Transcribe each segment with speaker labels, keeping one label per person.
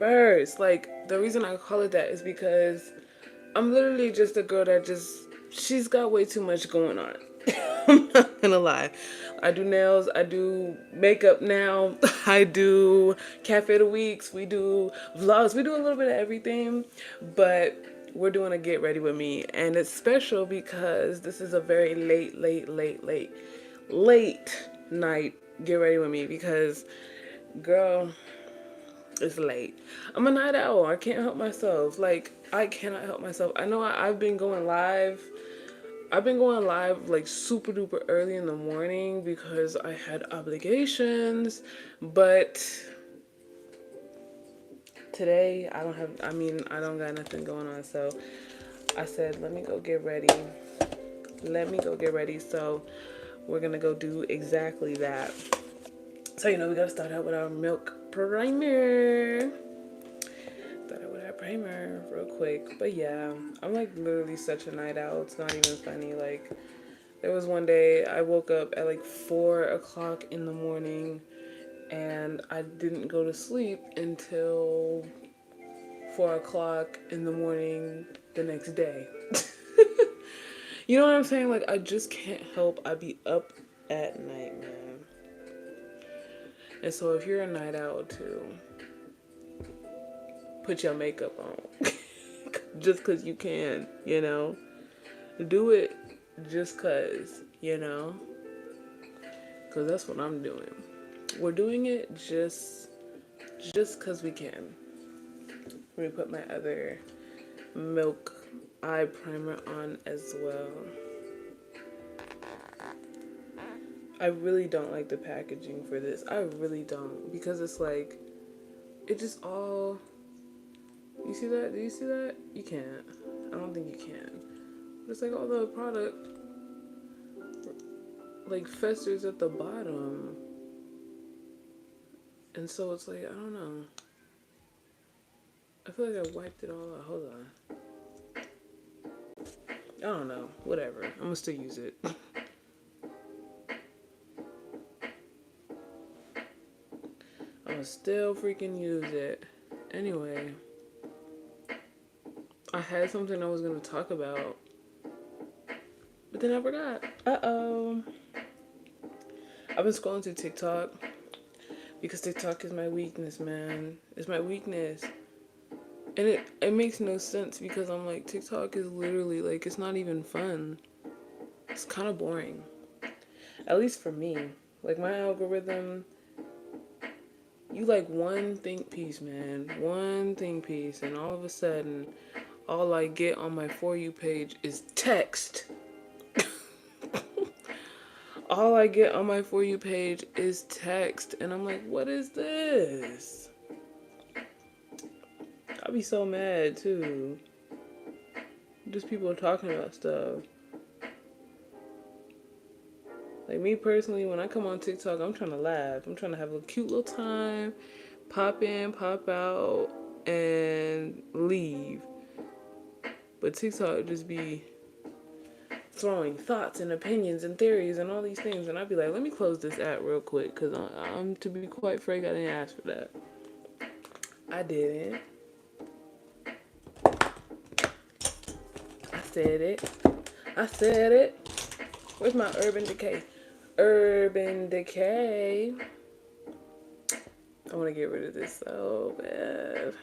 Speaker 1: first. Like, the reason I call it that is because I'm literally just a girl that she's got way too much going on. I'm not gonna lie. I do nails, I do makeup now, I do cafe of the weeks, we do vlogs, we do a little bit of everything, but we're doing a get ready with me. And it's special because this is a very late night get ready with me because, girl, it's late. I'm a night owl. I can't help myself. Like, I cannot help myself. I know I've been going live. I've been going live like super duper early in the morning because I had obligations. But today, I don't got nothing going on. So I said, let me go get ready. Let me go get ready. So we're going to go do exactly that. So, we got to start out with our milk primer. Primer real quick. But yeah, I'm like literally such a night owl. It's not even funny. Like, there was one day I woke up at like 4 o'clock in the morning and I didn't go to sleep until 4 o'clock in the morning the next day. You know what I'm saying? Like, I just can't help. I be up at night, man. And so if you're a night owl too, put your makeup on. Just because you can, do it just because. Because that's what I'm doing. We're doing it just because we can. Let me put my other milk eye primer on as well. I really don't like the packaging for this. I really don't. Because it's like, it just all... You see that? Do you see that? You can't. I don't think you can. But it's like all the product like festers at the bottom. And so it's like, I don't know. I feel like I wiped it all out. Hold on. I don't know. Whatever. I'm gonna still use it. I'm gonna still freaking use it. Anyway. I had something I was gonna talk about. But then I forgot. Uh-oh. I've been scrolling through TikTok. Because TikTok is my weakness, man. It's my weakness. And it makes no sense because I'm like, TikTok is literally like, it's not even fun. It's kind of boring. At least for me. Like, my algorithm, you like one think piece, man. One think piece. And all of a sudden, all I get on my For You page is text. All I get on my For You page is text. And I'm like, what is this? I'll be so mad, too. Just people talking about stuff. Like, me personally, when I come on TikTok, I'm trying to laugh. I'm trying to have a cute little time. Pop in, pop out, and leave. But TikTok just be throwing thoughts and opinions and theories and all these things. And I'd be like, let me close this app real quick. Because I'm, to be quite frank, I didn't ask for that. I didn't. I said it. I said it. Where's my Urban Decay? Urban Decay. I want to get rid of this so bad.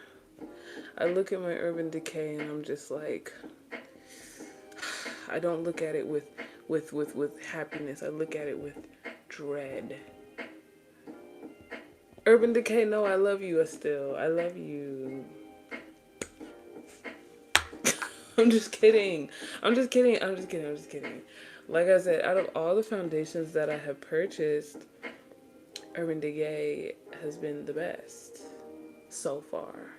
Speaker 1: I look at my Urban Decay and I'm just like, I don't look at it with happiness. I look at it with dread. Urban Decay, no, I love you still. I love you. I'm just kidding. I'm just kidding. I'm just kidding. I'm just kidding. Like I said, out of all the foundations that I have purchased, Urban Decay has been the best so far.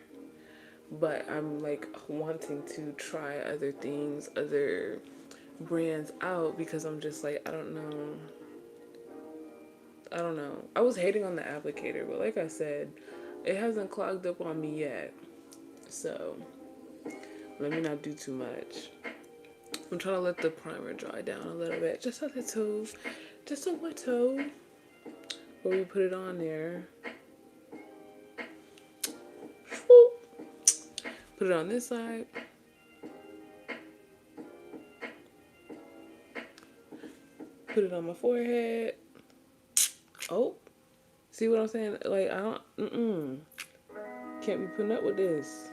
Speaker 1: But I'm like wanting to try other things, other brands out because I'm just like, I don't know. I was hating on the applicator, but like I said, it hasn't clogged up on me yet. So let me not do too much. I'm trying to let the primer dry down a little bit. Just a little. Just a little. Before we put it on there. Put it on this side. Put it on my forehead. Oh, see what I'm saying? Like, I don't, can't be putting up with this.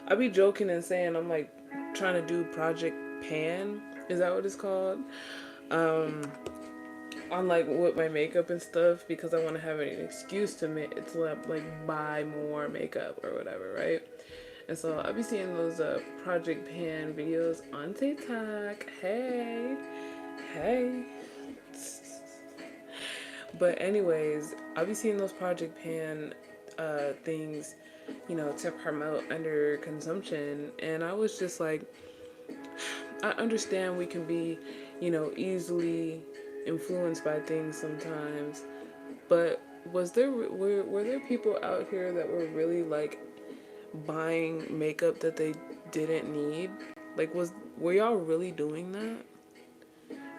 Speaker 1: I be joking and saying I'm like trying to do Project Pan. Is that what it's called? On like with my makeup and stuff because I want to have an excuse to like buy more makeup or whatever, right? And so I'll be seeing those Project Pan videos on TikTok. Hey. But anyways, I'll be seeing those Project Pan things, to promote under consumption, and I was just like, I understand we can be, easily influenced by things sometimes, but were there people out here that were really like buying makeup that they didn't need? Like, were y'all really doing that?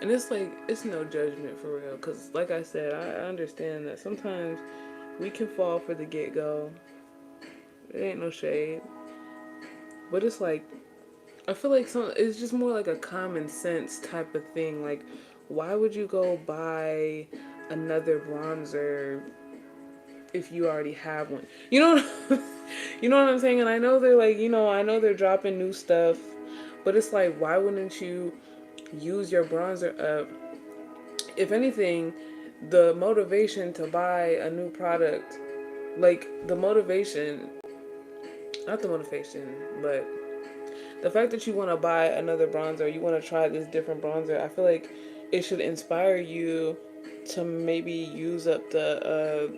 Speaker 1: And it's like, it's no judgment for real, because like I said, I understand that sometimes we can fall for the get-go. It ain't no shade, but it's like, I feel like it's just more like a common sense type of thing. Like, why would you go buy another bronzer if you already have one? You know what I'm saying? And I know they're like, I know they're dropping new stuff, but it's like, why wouldn't you use your bronzer up? If anything, the motivation to buy a new product, like the motivation, not the motivation, but the fact that you want to buy another bronzer, you want to try this different bronzer, I feel like it should inspire you to maybe use up the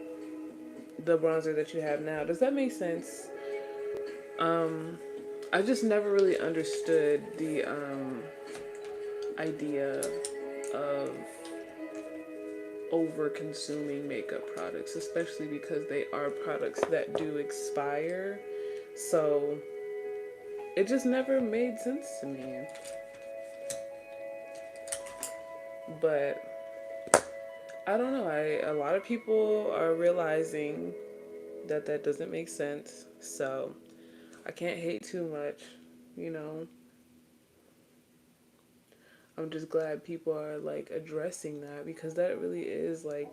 Speaker 1: bronzer that you have now. Does that make sense? I just never really understood the idea of over consuming makeup products, especially because they are products that do expire. So it just never made sense to me. But I don't know. A lot of people are realizing that doesn't make sense. So I can't hate too much, you know. I'm just glad people are like addressing that, because that really is like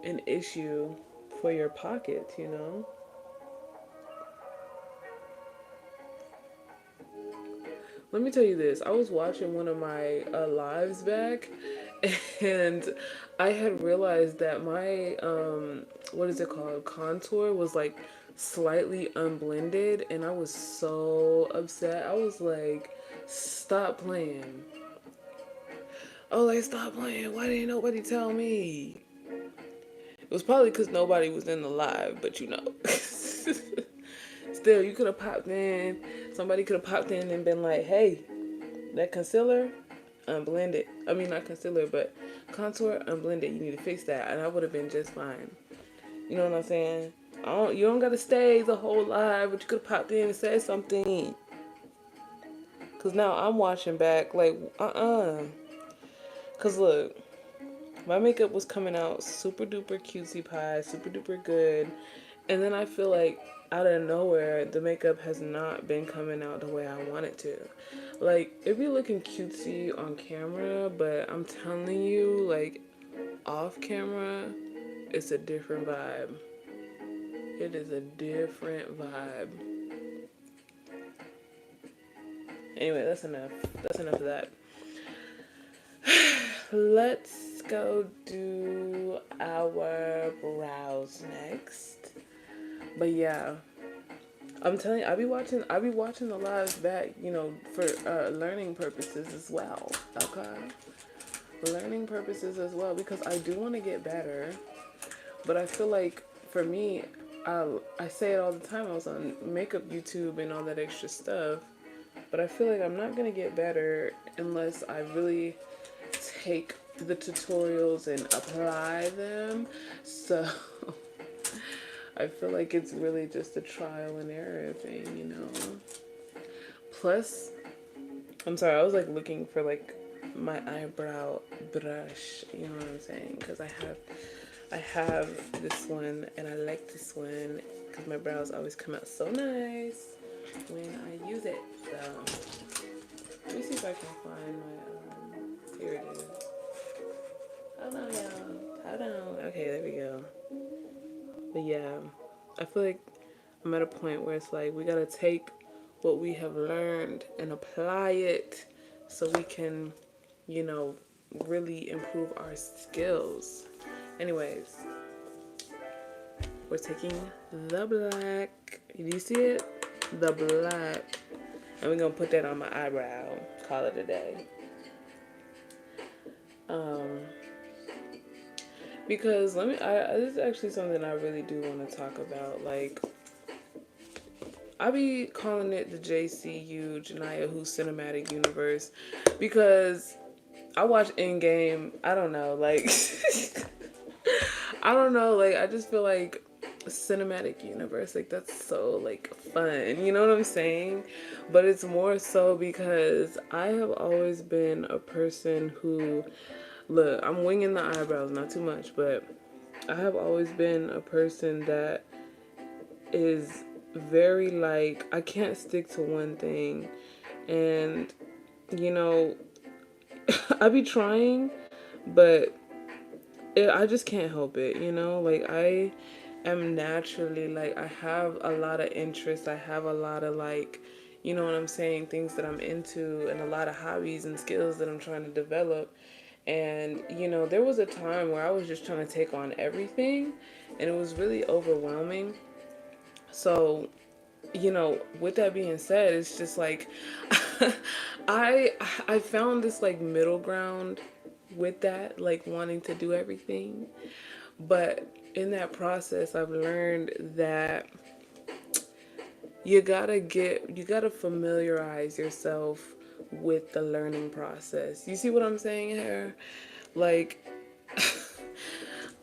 Speaker 1: an issue for your pocket, you know. Let me tell you this. I was watching one of my lives back, and I had realized that my what is it called, contour was like slightly unblended, and I was so upset. I was like, stop playing. Oh, like, stop playing. Why didn't nobody tell me? It was probably because nobody was in the live, but Still, you could have popped in. Somebody could have popped in and been like, hey, that concealer, unblended. I mean, not concealer, but contour, unblended. You need to fix that. And I would have been just fine. You know what I'm saying? You don't got to stay the whole live, but you could have popped in and said something. Because now I'm watching back like, Because look, my makeup was coming out super duper cutesy pie, super duper good. And then I feel like out of nowhere, the makeup has not been coming out the way I want it to. Like, it be looking cutesy on camera, but I'm telling you, like, off camera, it's a different vibe. It is a different vibe. Anyway, that's enough. That's enough of that. Let's go do our brows next. But yeah, I'm telling you, I be watching the lives back, for learning purposes as well. Okay, learning purposes as well, because I do want to get better, but I feel like for me, I say it all the time. I was on makeup YouTube and all that extra stuff, but I feel like I'm not gonna get better unless I really take the tutorials and apply them. So I feel like it's really just a trial and error thing, Plus, I'm sorry, I was like looking for like my eyebrow brush. You know what I'm saying? Because I have this one, and I like this one because my brows always come out so nice when I use it. So let me see if I can find my. Here it is. Hold on, y'all. Hold on. Okay, there we go. But yeah, I feel like I'm at a point where it's like we gotta take what we have learned and apply it so we can, you know, really improve our skills. Anyways, we're taking the black. Do you see it? The black. And we're gonna put that on my eyebrow. Call it a day. Um, because this is actually something I really do want to talk about. Like, I be calling it the JCU, Janiya Who Cinematic Universe, because I watch Endgame. I don't know, like, I don't know, like, I just feel like cinematic universe, like, that's so, like, fun. You know what I'm saying? But it's more so because I have always been a person who, look, I'm winging the eyebrows, not too much, but I have always been a person that is very like I can't stick to one thing, and you know I be trying, but I just can't help it. Like I am naturally like I have a lot of interests. I have a lot of like, you know what I'm saying, things that I'm into, and a lot of hobbies and skills that I'm trying to develop. And there was a time where I was just trying to take on everything, and it was really overwhelming. So with that being said, it's just like I I found this like middle ground with that, like wanting to do everything. But in that process, I've learned that you gotta familiarize yourself with the learning process. You see what I'm saying here? Like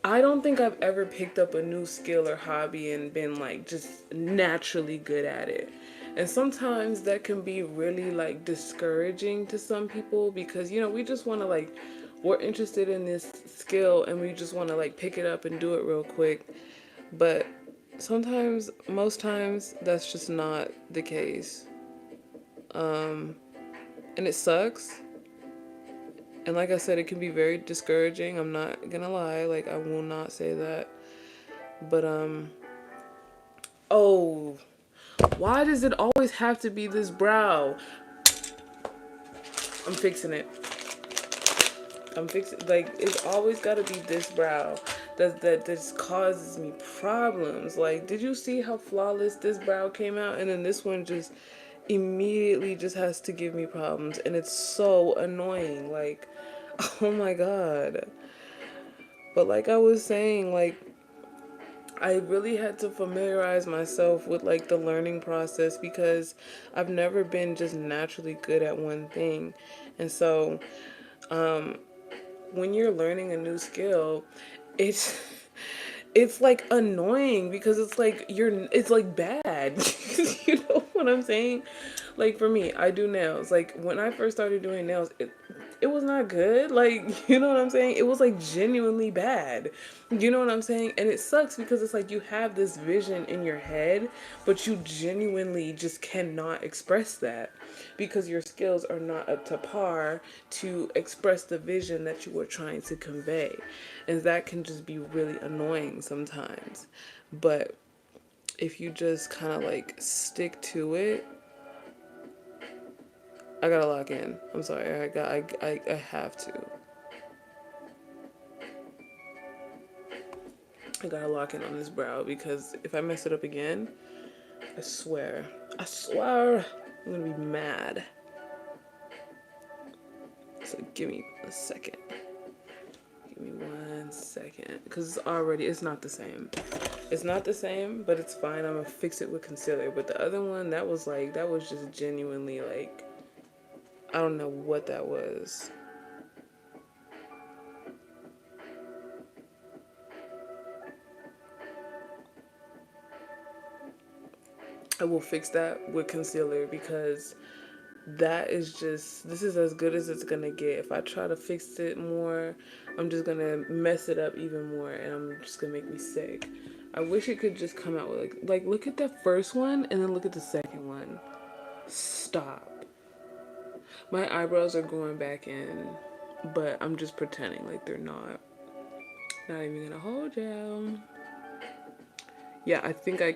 Speaker 1: I don't think I've ever picked up a new skill or hobby and been like just naturally good at it. And sometimes that can be really like discouraging to some people because we just want to like we're interested in this skill and we just want to like pick it up and do it real quick. But sometimes, most times that's just not the case. And it sucks. And like I said, it can be very discouraging. I'm not gonna lie. Like, I will not say that. But, oh, why does it always have to be this brow? I'm fixing it. Like, it's always gotta be this brow. That just causes me problems. Like, did you see how flawless this brow came out? And then this one just immediately just has to give me problems. And it's so annoying. Like, oh my God. But like I was saying, like, I really had to familiarize myself with like the learning process because I've never been just naturally good at one thing. And so when you're learning a new skill, it's it's like annoying because it's like bad. You know what I'm saying? Like for me, I do nails. Like when I first started doing nails, it was not good. Like, you know what I'm saying? It was like genuinely bad. You know what I'm saying? And it sucks because it's like you have this vision in your head, but you genuinely just cannot express that because your skills are not up to par to express the vision that you were trying to convey. And that can just be really annoying sometimes. But if you just kind of like stick to it, I gotta lock in. I'm sorry. I have to. I gotta lock in on this brow because if I mess it up again, I swear, I'm gonna be mad. So give me a second. Give me 1 second. Because it's not the same. It's not the same, but it's fine. I'm gonna fix it with concealer. But the other one, that was just genuinely like, I don't know what that was. I will fix that with concealer because that is just, this is as good as it's gonna get. If I try to fix it more, I'm just gonna mess it up even more, and I'm just gonna make me sick. I wish it could just come out with like look at the first one and then look at the second one. Stop. My eyebrows are going back in, but I'm just pretending like they're not. Not even gonna hold you. Yeah, I think I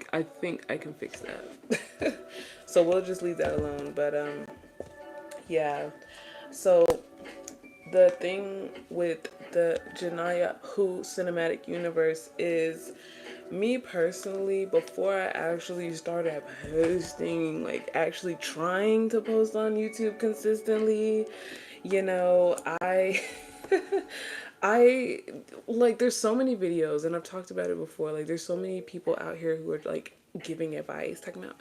Speaker 1: can fix that. So we'll just leave that alone. But yeah. So the thing with the Janiya Who cinematic universe is, me personally, before I actually started posting, like actually trying to post on YouTube consistently, you know, I I like, there's so many videos, and I've talked about it before, like there's so many people out here who are like giving advice, talking about,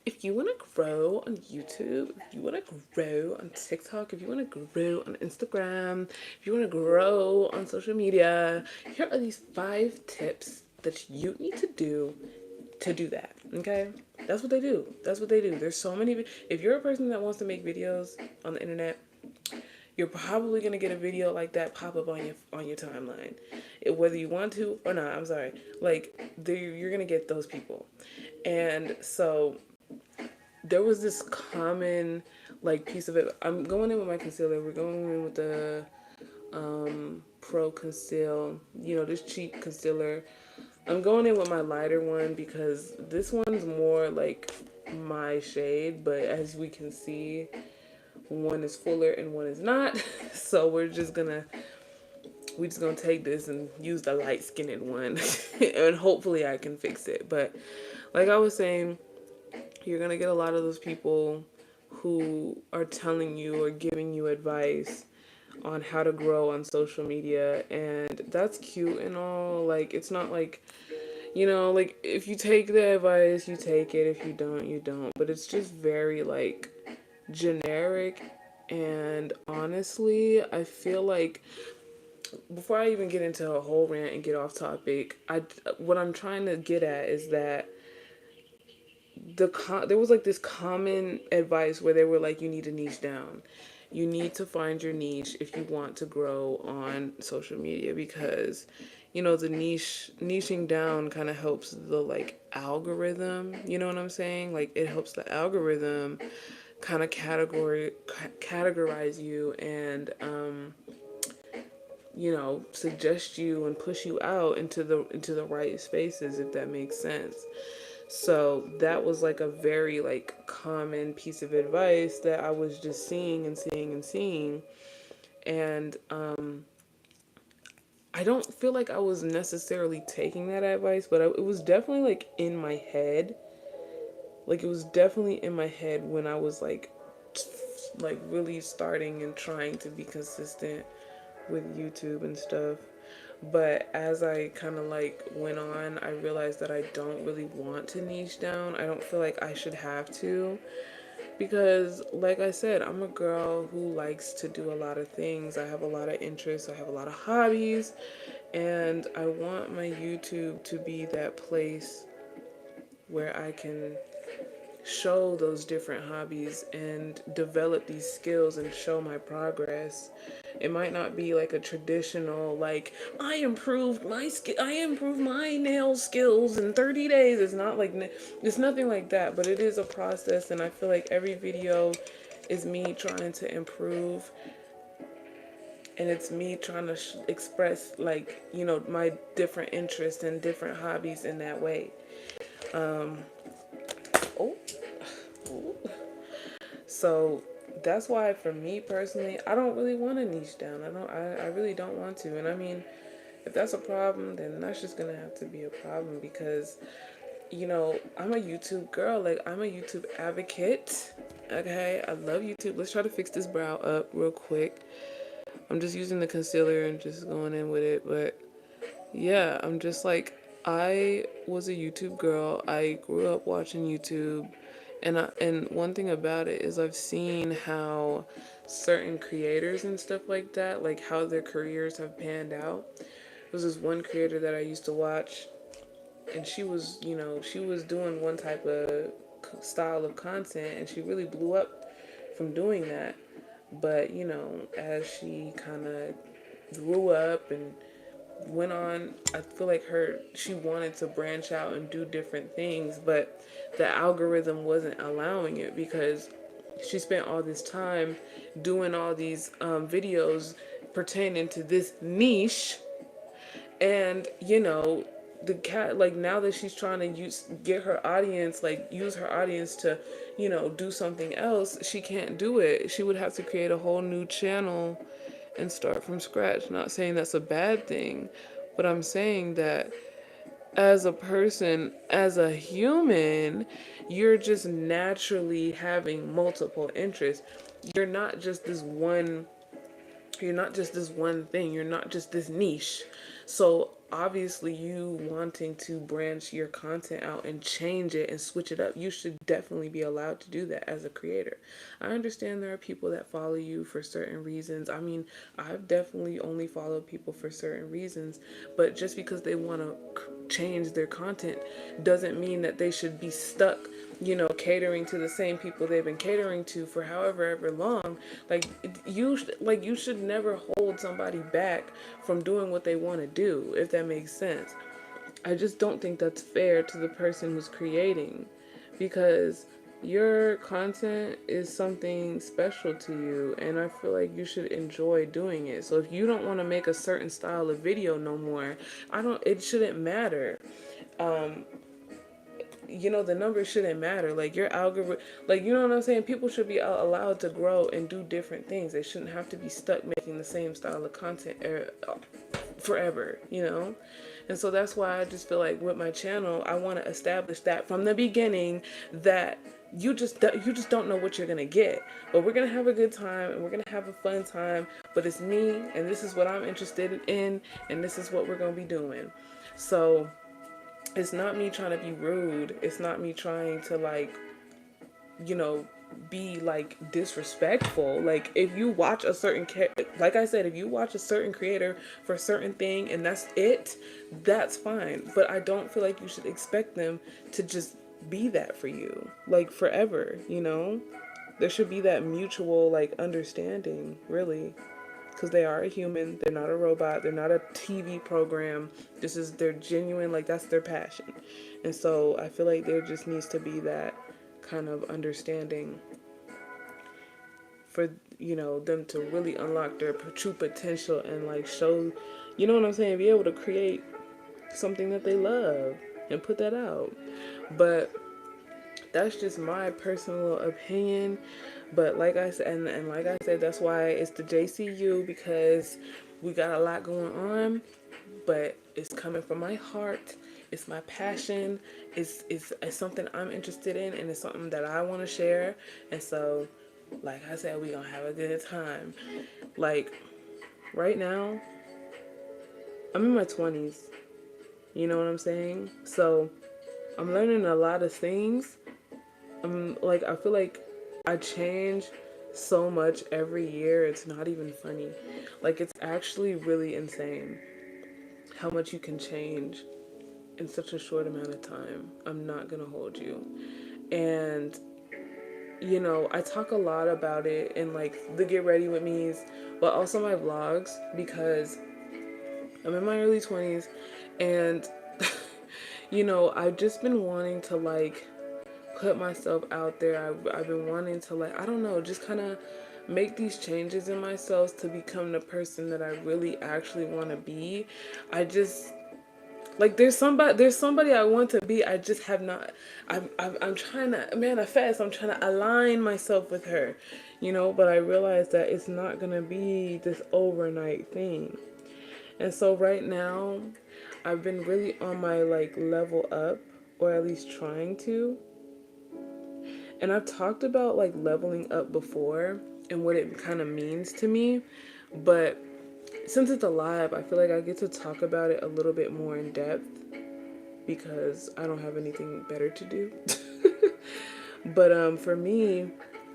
Speaker 1: if you want to grow on YouTube, if you want to grow on TikTok, if you want to grow on Instagram, if you want to grow on social media, here are these 5 tips that you need to do that. Okay, that's what they do. That's what they do. There's so many. If you're a person that wants to make videos on the internet, you're probably gonna get a video like that pop up on your timeline, whether you want to or not. I'm sorry, like you're gonna get those people, and so there was this common like piece of it. I'm going in with my concealer. We're going in with the Pro Conceal. You know, this cheap concealer. I'm going in with my lighter one because this one's more like my shade, but as we can see, one is fuller and one is not. So we just gonna take this and use the light skinned one and hopefully I can fix it. But like I was saying, you're gonna get a lot of those people who are telling you or giving you advice on how to grow on social media, and that's cute and all. Like, it's not like, you know, like if you take the advice, you take it. If you don't, you don't. But it's just very like generic, and honestly, I feel like, before I even get into a whole rant and get off topic, what I'm trying to get at is that there was like this common advice where they were like, you need to niche down. You need to find your niche if you want to grow on social media, because you know the niching down kind of helps the like algorithm, you know what I'm saying? Like, it helps the algorithm kind of categorize you, and you know, suggest you and push you out into the right spaces, if that makes sense. So that was like a very like common piece of advice that I was just seeing and seeing and seeing. And I don't feel like I was necessarily taking that advice, but it was definitely like in my head. Like, it was definitely in my head when I was like really starting and trying to be consistent with YouTube and stuff. But as I kind of like went on, I realized that I don't really want to niche down. I don't feel like I should have to, because like I said, I'm a girl who likes to do a lot of things. I have a lot of interests, I have a lot of hobbies, and I want my YouTube to be that place where I can show those different hobbies and develop these skills and show my progress. It might not be like a traditional like, I improved my nail skills in 30 days. It's not like, it's nothing like that, but it is a process, and I feel like every video is me trying to improve, and it's me trying to express, like, you know, my different interests and different hobbies in that way. Oh, so that's why, for me personally, I don't really want to niche down. I really don't want to. And I mean, if that's a problem, then that's just gonna have to be a problem, because, you know, I'm a YouTube girl. Like, I'm a YouTube advocate. Okay, I love YouTube. Let's try to fix this brow up real quick. I'm just using the concealer and just going in with it. But yeah, I'm just like, I was a YouTube girl. I grew up watching YouTube. And one thing about it is, I've seen how certain creators and stuff like that, like how their careers have panned out. There was this one creator that I used to watch, and she was, you know, she was doing one type of style of content, and she really blew up from doing that. But, you know, as she kind of grew up and went on, I feel like she wanted to branch out and do different things, but the algorithm wasn't allowing it because she spent all this time doing all these videos pertaining to this niche. And, you know, the cat, like, now that she's trying to get her audience, like, use her audience to, you know, do something else, she can't do it. She would have to create a whole new channel and start from scratch. Not saying that's a bad thing, but I'm saying that as a person, as a human, you're just naturally having multiple interests. You're not just this one you're not just this one thing. You're not just this niche. So obviously, you wanting to branch your content out and change it and switch it up, you should definitely be allowed to do that as a creator. I understand there are people that follow you for certain reasons. I mean, I've definitely only followed people for certain reasons, but just because they want to change their content doesn't mean that they should be stuck, you know, catering to the same people they've been catering to for however ever long. Like, you should never hold somebody back from doing what they want to do, if that makes sense. I just don't think that's fair to the person who's creating, because your content is something special to you, and I feel like you should enjoy doing it. So if you don't want to make a certain style of video no more, it shouldn't matter. You know, the numbers shouldn't matter. Like, your algorithm, like, you know what I'm saying? People should be allowed to grow and do different things. They shouldn't have to be stuck making the same style of content forever, you know? And so that's why I just feel like with my channel, I want to establish that from the beginning, that you just don't know what you're going to get. But we're going to have a good time and we're going to have a fun time. But it's me, and this is what I'm interested in, and this is what we're going to be doing. So it's not me trying to be rude. It's not me trying to, like, you know, be like disrespectful. Like, if you watch a certain like I said, if you watch a certain creator for a certain thing and that's it, that's fine. But I don't feel like you should expect them to just be that for you, like, forever, you know? There should be that mutual, like, understanding, really. Because they are a human, they're not a robot, they're not a TV program. This is their genuine, like, that's their passion. And so I feel like there just needs to be that kind of understanding for, you know, them to really unlock their true potential and, like, show, you know what I'm saying, be able to create something that they love and put that out. But that's just my personal opinion. But like I said, and like I said, that's why it's the JCU, because we got a lot going on, but it's coming from my heart. It's my passion. It's something I'm interested in, and it's something that I want to share. And so, like I said, we gonna have a good time. Like, right now, I'm in my 20s. You know what I'm saying? So I'm learning a lot of things. Like, I feel like I change so much every year. It's not even funny. Like, it's actually really insane how much you can change in such a short amount of time. I'm not gonna hold you. And, you know, I talk a lot about it in, like, the Get Ready With Me's, but also my vlogs, because I'm in my early 20s, and you know, I've just been wanting to, like, put myself out there. I've been wanting to, like, I don't know, just kind of make these changes in myself to become the person that I really actually want to be. I just, like, there's somebody I want to be. I just have not. I'm trying to manifest. I'm trying to align myself with her, you know. But I realize that it's not gonna be this overnight thing. And so right now, I've been really on my, like, level up, or at least trying to. And I've talked about, like, leveling up before and what it kind of means to me. But since it's a live, I feel like I get to talk about it a little bit more in depth because I don't have anything better to do. But for me,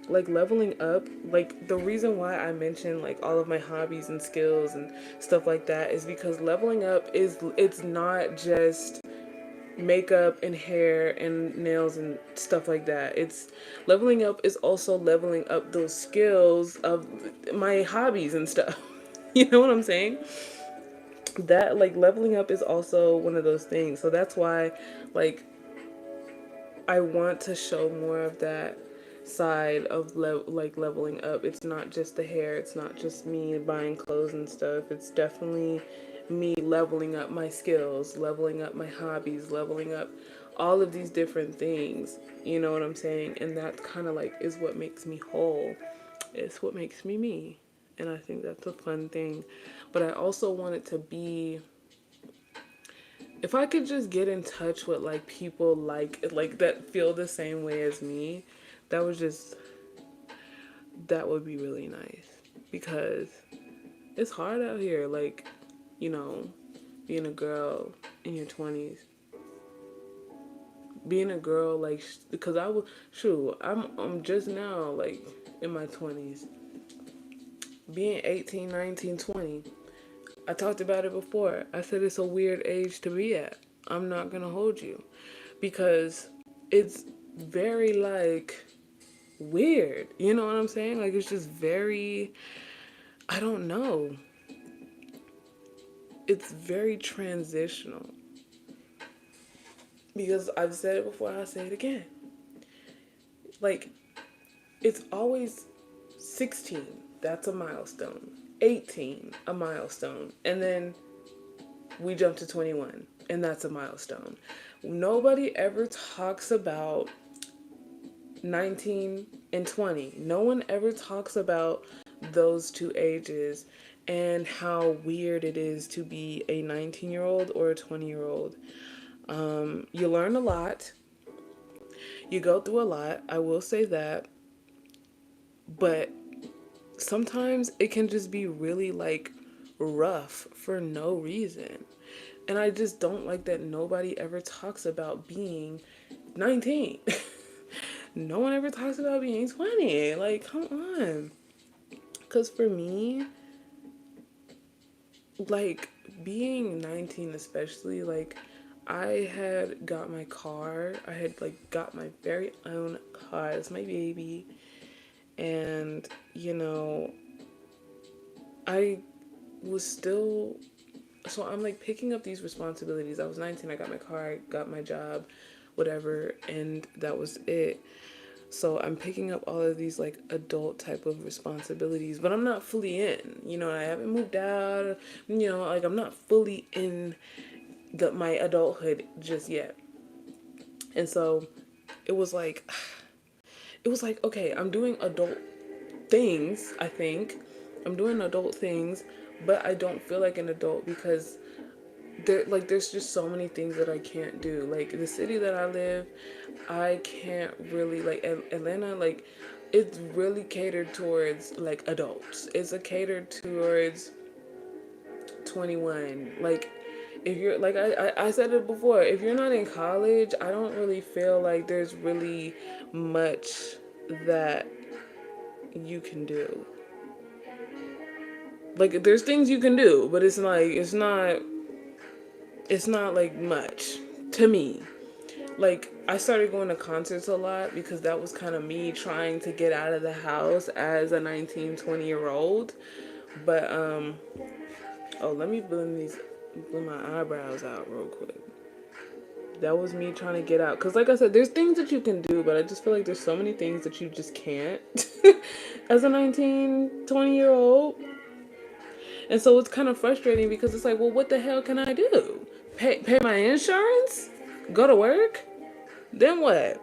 Speaker 1: like, leveling up, like, the reason why I mention, like, all of my hobbies and skills and stuff like that is because leveling up it's not just makeup and hair and nails and stuff like that. It's leveling up is also leveling up those skills of my hobbies and stuff. You know what I'm saying? That like leveling up is also one of those things. So that's why like I want to show more of that side of like leveling up. It's not just the hair, it's not just me buying clothes and stuff. It's definitely me leveling up my skills, leveling up my hobbies, leveling up all of these different things. You know what I'm saying? And that kind of like is what makes me whole. It's what makes me me. And I think that's a fun thing. But I also want it to be, if I could just get in touch with like people like that feel the same way as me, that was just that would be really nice, because it's hard out here, like, you know, being a girl in your 20s. Being a girl like because I was shoot, I'm just now like in my 20s. Being 18, 19, 20. I talked about it before. I said it's a weird age to be at. I'm not going to hold you, because it's very like weird. You know what I'm saying? Like it's just very, I don't know. It's very transitional. Because I've said it before, I'll say it again. Like it's always 16, that's a milestone. 18, a milestone. And then we jump to 21, and that's a milestone. Nobody ever talks about 19 and 20. No one ever talks about those two ages and how weird it is to be a 19-year-old or a 20-year-old. You learn a lot. You go through a lot. I will say that. But sometimes it can just be really like rough for no reason. And I just don't like that nobody ever talks about being 19. No one ever talks about being 20. Like, come on. Because for me, like, being 19 especially, like, I had got my car. I had, like, got my very own car. It's my baby. And, you know, I was still... So I'm, like, picking up these responsibilities. I was 19. I got my car. I got my job. Whatever. And that was it. So I'm picking up all of these like adult type of responsibilities, but I'm not fully in. You know, I haven't moved out. You know, like I'm not fully in my adulthood just yet. And so it was like, okay, I'm doing adult things. I think I'm doing adult things, but I don't feel like an adult because there's just so many things that I can't do. Like the city that I live, I can't really like Atlanta. Like it's really catered towards like adults. It's a catered towards 21. Like if you're like I said it before, if you're not in college, I don't really feel like there's really much that you can do. Like there's things you can do, but it's not like much to me. Like I started going to concerts a lot because that was kind of me trying to get out of the house as a 19, 20-year old. But oh, let me blend my eyebrows out real quick. That was me trying to get out, cuz like I said, there's things that you can do, but I just feel like there's so many things that you just can't as a 19, 20-year-old. And so it's kind of frustrating because it's like, well, what the hell can I do? Pay my insurance? Go to work? Then what?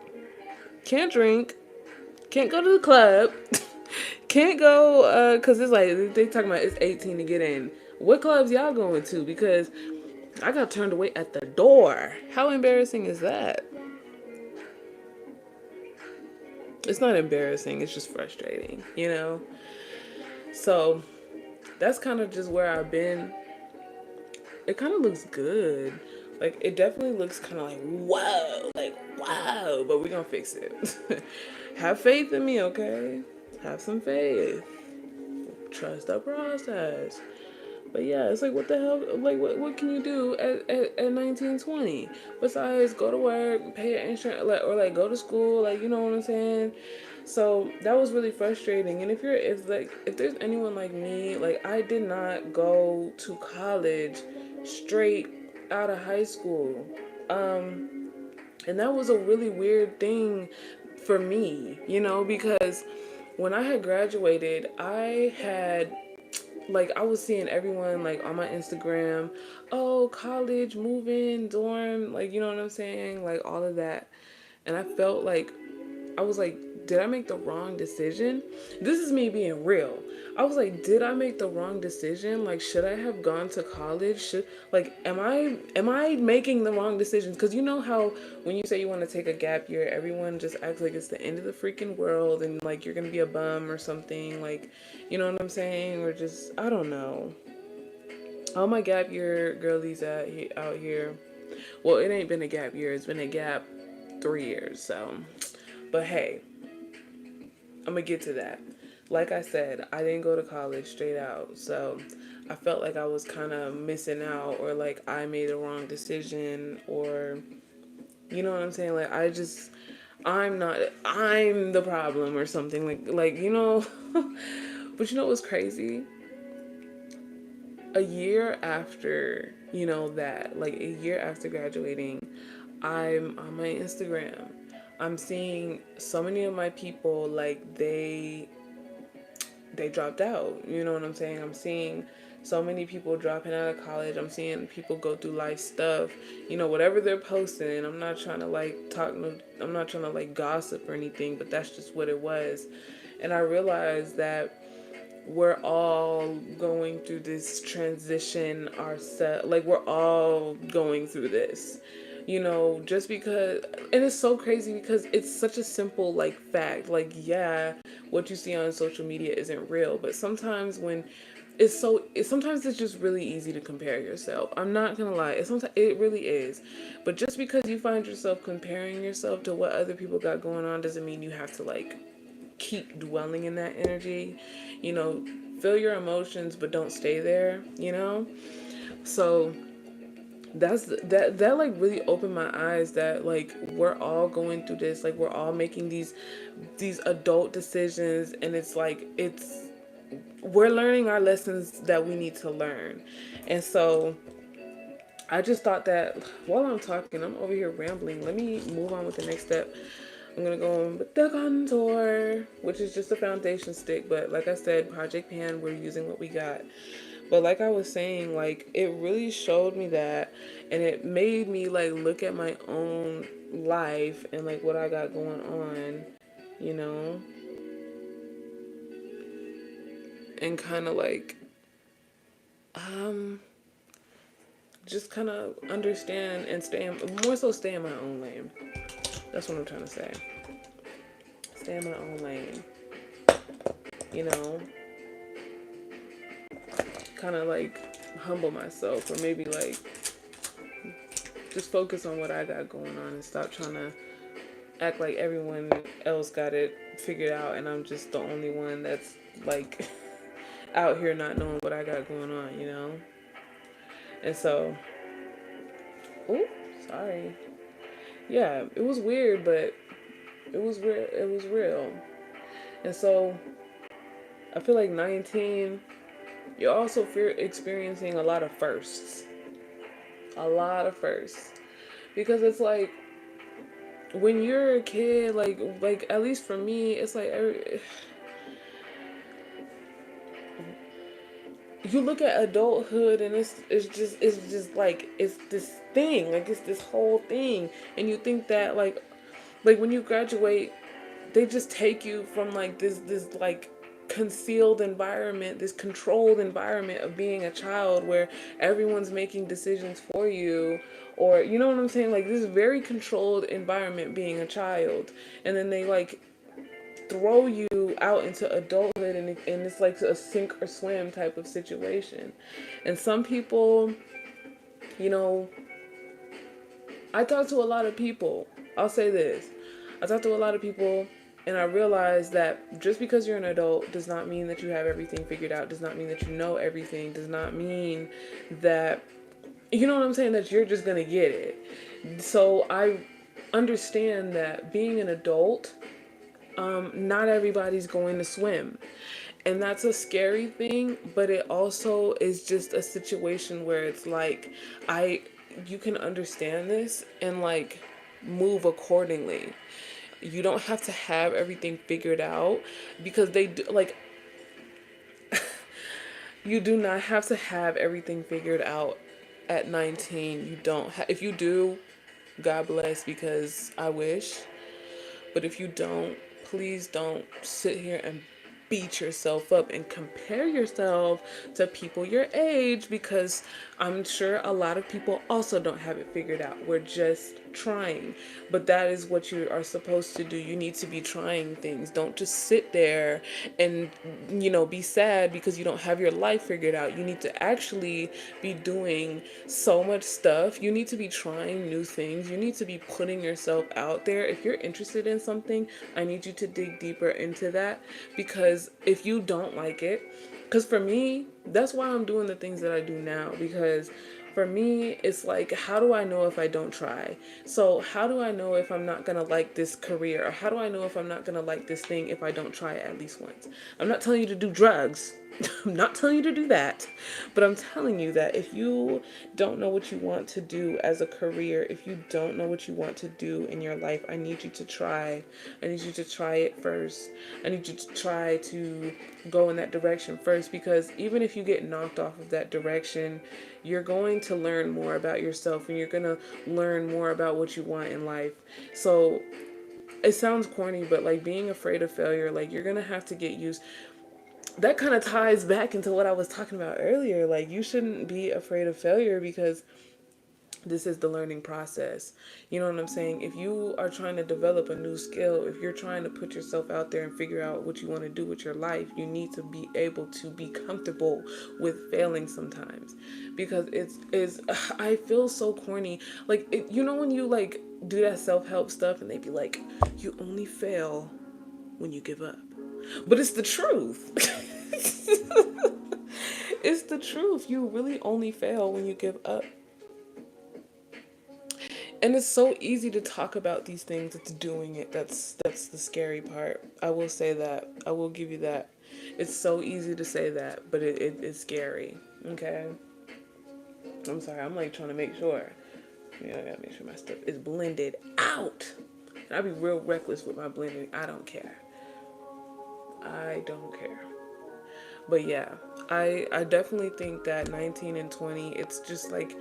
Speaker 1: Can't drink. Can't go to the club. Can't go, cause it's like, they talking about it's 18 to get in. What clubs y'all going to? Because I got turned away at the door. How embarrassing is that? It's not embarrassing. It's just frustrating, you know? So that's kind of just where I've been. It kind of looks good. Like, it definitely looks kind of like, wow, but we're gonna fix it. Have faith in me, okay? Have some faith. Trust the process. But yeah, it's like, what the hell? Like, what can you do at 19, 20? Besides go to work, pay your insurance, like, or like go to school, like, you know what I'm saying? So that was really frustrating. And if there's anyone like me, like, I did not go to college straight out of high school. And that was a really weird thing for me, because when I had graduated, I was seeing everyone like on my Instagram, oh, college, moving, dorm, like, you know what I'm saying? Like all of that. And I was like, did I make the wrong decision? This is me being real. I was like, did I make the wrong decision? Like, should I have gone to college? Am I making the wrong decisions? Because you know how when you say you want to take a gap year, everyone just acts like it's the end of the freaking world and like you're gonna be a bum or something. Like, you know what I'm saying? Or just, I don't know. All my gap year girlies out here. Well, it ain't been a gap year. It's been a gap 3 years. So, but hey, I'm gonna get to that. Like I said, I didn't go to college straight out, so I felt like I was kind of missing out, or like I made a wrong decision, or you know what I'm saying? Like I'm the problem or something. Like. But you know what's crazy? A year after, like a year after graduating, I'm on my Instagram. I'm seeing so many of my people, like they dropped out. You know what I'm saying? I'm seeing so many people dropping out of college. I'm seeing people go through life stuff. Whatever they're posting. I'm not trying to like talk. I'm not trying to like gossip or anything, but that's just what it was. And I realized that we're all going through this transition ourselves. Like, we're all going through this. Just because, and it's so crazy because it's such a simple like fact. Like, yeah, what you see on social media isn't real, but sometimes sometimes it's just really easy to compare yourself. I'm not gonna lie, it really is. But just because you find yourself comparing yourself to what other people got going on doesn't mean you have to like keep dwelling in that energy. Feel your emotions, but don't stay there. So that like really opened my eyes that like we're all going through this. Like, we're all making these adult decisions, and we're learning our lessons that we need to learn. And so I just thought that while I'm talking, I'm over here rambling. Let me move on with the next step. I'm going to go on with the contour, which is just a foundation stick. But like I said, Project Pan, we're using what we got. But like I was saying, like, it really showed me that. And it made me, like, look at my own life and, like, what I got going on, you know? And kind of, like, just kind of understand and stay in my own lane. That's what I'm trying to say. Stay in my own lane. Kind of like humble myself, or maybe like just focus on what I got going on and stop trying to act like everyone else got it figured out and I'm just the only one that's like out here not knowing what I got going on. And so, oh, sorry. Yeah, it was weird, but it was real. It was real. And so, I feel like 19, you're also experiencing a lot of firsts. A lot of firsts. Because it's like, when you're a kid, like at least for me, it's like you look at adulthood and it's just like it's this thing, like it's this whole thing, and you think that like when you graduate, they just take you from like this like concealed environment, this controlled environment of being a child where everyone's making decisions for you, or you know what I'm saying, like this very controlled environment being a child, and then they like throw you out into adulthood, and it's like a sink or swim type of situation. And some people, you know, I talk to a lot of people. I'll say this. I talk to a lot of people And I realized that just because you're an adult does not mean that you have everything figured out, does not mean that you know everything, does not mean that, you know what I'm saying, that you're just going to get it. So I understand that being an adult, not everybody's going to swim. And that's a scary thing, but it also is just a situation where it's like, I, you can understand this and like move accordingly. You don't have to have everything figured out because they do, like, you do not have to have everything figured out at 19. You don't if you do, God bless, because I wish. But if you don't, please don't sit here and beat yourself up and compare yourself to people your age, because I'm sure a lot of people also don't have it figured out. We're just trying. But that is what you are supposed to do. You need to be trying things. Don't just sit there and, be sad because you don't have your life figured out. You need to actually be doing so much stuff. You need to be trying new things. You need to be putting yourself out there. If you're interested in something, I need you to dig deeper into that, because if you don't like it, because for me, that's why I'm doing the things that I do now, because for me, it's like, how do I know if I don't try? So how do I know if I'm not going to like this career? Or how do I know if I'm not going to like this thing if I don't try it at least once? I'm not telling you to do drugs. I'm not telling you to do that, but I'm telling you that if you don't know what you want to do as a career, if you don't know what you want to do in your life, I need you to try. I need you to try it first. I need you to try to go in that direction first, because even if you get knocked off of that direction, you're going to learn more about yourself and you're going to learn more about what you want in life. So it sounds corny, but like being afraid of failure, like you're going to have to get used. That kind of ties back into what I was talking about earlier. Like, you shouldn't be afraid of failure because this is the learning process. You know what I'm saying? If you are trying to develop a new skill, if you're trying to put yourself out there and figure out what you want to do with your life, you need to be able to be comfortable with failing sometimes, because it's I feel so corny. Like, when you like do that self-help stuff and they be like, you only fail when you give up. But it's the truth. It's the truth. You really only fail when you give up. And it's so easy to talk about these things. It's doing it. That's the scary part. I will say that. I will give you that. It's so easy to say that, but it's scary. Okay? I'm sorry. I'm like trying to make sure. I gotta make sure my stuff is blended out. And I be real reckless with my blending. I don't care. I don't care. But yeah, I definitely think that 19 and 20, it's just like,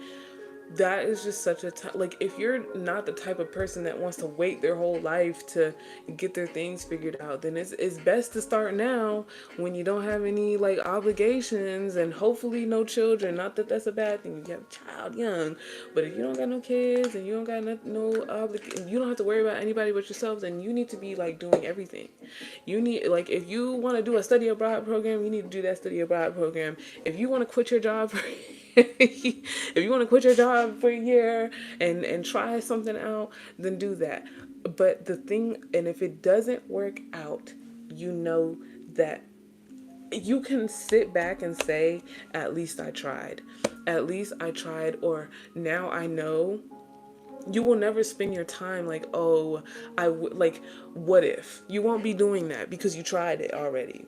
Speaker 1: that is just such a time. Like, if you're not the type of person that wants to wait their whole life to get their things figured out, then it's best to start now when you don't have any like obligations and hopefully no children. Not that that's a bad thing. You have a child young, but if you don't got no kids and you don't got no obligation, you don't have to worry about anybody but yourself. Then you need to be like doing everything. You need, like, if you want to do a study abroad program, you need to do that study abroad program. If you want to quit your job if you want to quit your job for a year and try something out, then do that. But the thing, and if it doesn't work out, you know that you can sit back and say, at least I tried. At least I tried, or now I know. You will never spend your time like, oh, like, what if? You won't be doing that because you tried it already.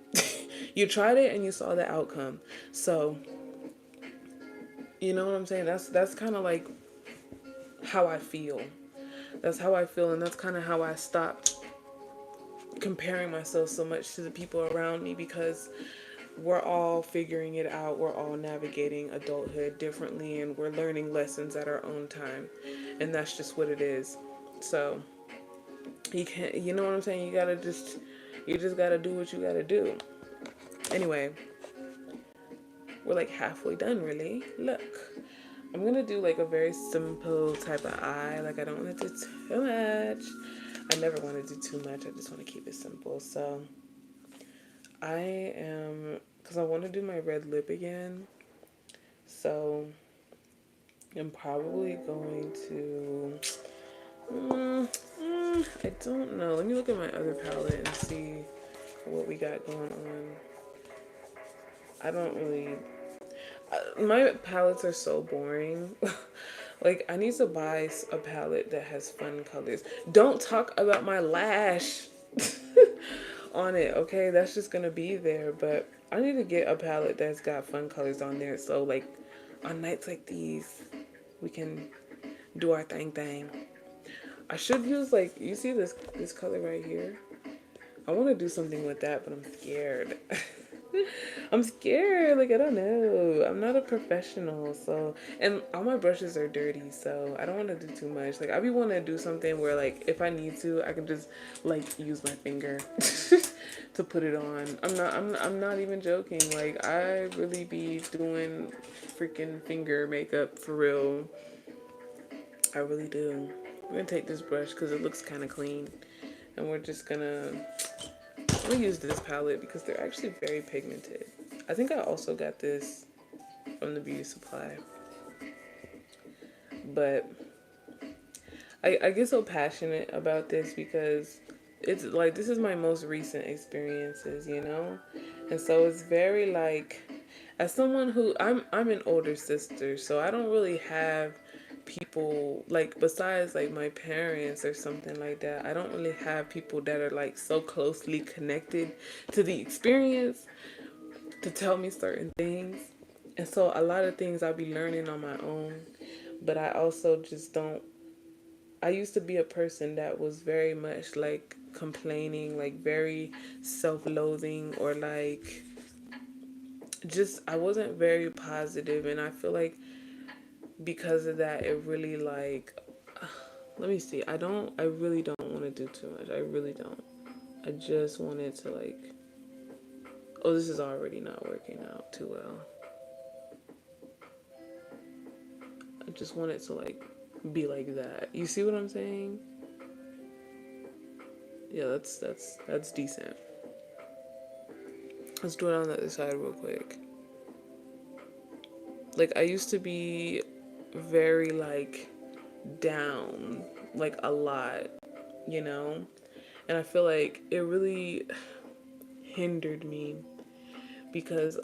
Speaker 1: You tried it and you saw the outcome. So, you know what I'm saying? That's kind of like how I feel. That's how I feel, and that's kind of how I stopped comparing myself so much to the people around me, because we're all figuring it out. We're all navigating adulthood differently, and we're learning lessons at our own time, and that's just what it is. So you can't, you know what I'm saying? You just gotta do what you gotta do. Anyway, we're like halfway done, really. Look, I'm gonna do like a very simple type of eye. Like, I don't want to do too much. I never want to do too much. I just want to keep it simple. So because I want to do my red lip again. So I'm probably going to, I don't know. Let me look at my other palette and see what we got going on. I don't really. My palettes are so boring. Like, I need to buy a palette that has fun colors. Don't talk about my lash on it, okay? That's just gonna be there. But I need to get a palette that's got fun colors on there. So, like, on nights like these, we can do our thing. I should use, like, you see this color right here? I want to do something with that, but I'm scared. I'm scared. Like, I don't know. I'm not a professional. So, and all my brushes are dirty. So, I don't want to do too much. Like, I be want to do something where, like, if I need to, I can just, like, use my finger to put it on. I'm not even joking. Like, I really be doing freaking finger makeup for real. I really do. I'm going to take this brush because it looks kind of clean. And we're just gonna use this palette because they're actually very pigmented. I think I also got this from the beauty supply. But I get so passionate about this because it's like, this is my most recent experiences, you know? And so it's very like, as someone who, I'm an older sister, so I don't really have people, like, besides like my parents or something like that, I don't really have people that are like so closely connected to the experience to tell me certain things. And so a lot of things I'll be learning on my own, but I also just don't, I used to be a person that was very much like complaining, like very self-loathing, or like just, I wasn't very positive. And I feel like because of that, it really like, let me see, I really don't want to do too much. I really don't. I just wanted to like, oh, this is already not working out too well. I just want it to like be like that. You see what I'm saying? Yeah, that's decent. Let's do it on the other side real quick. Like, I used to be very like down, like a lot, you know? And I feel like it really hindered me because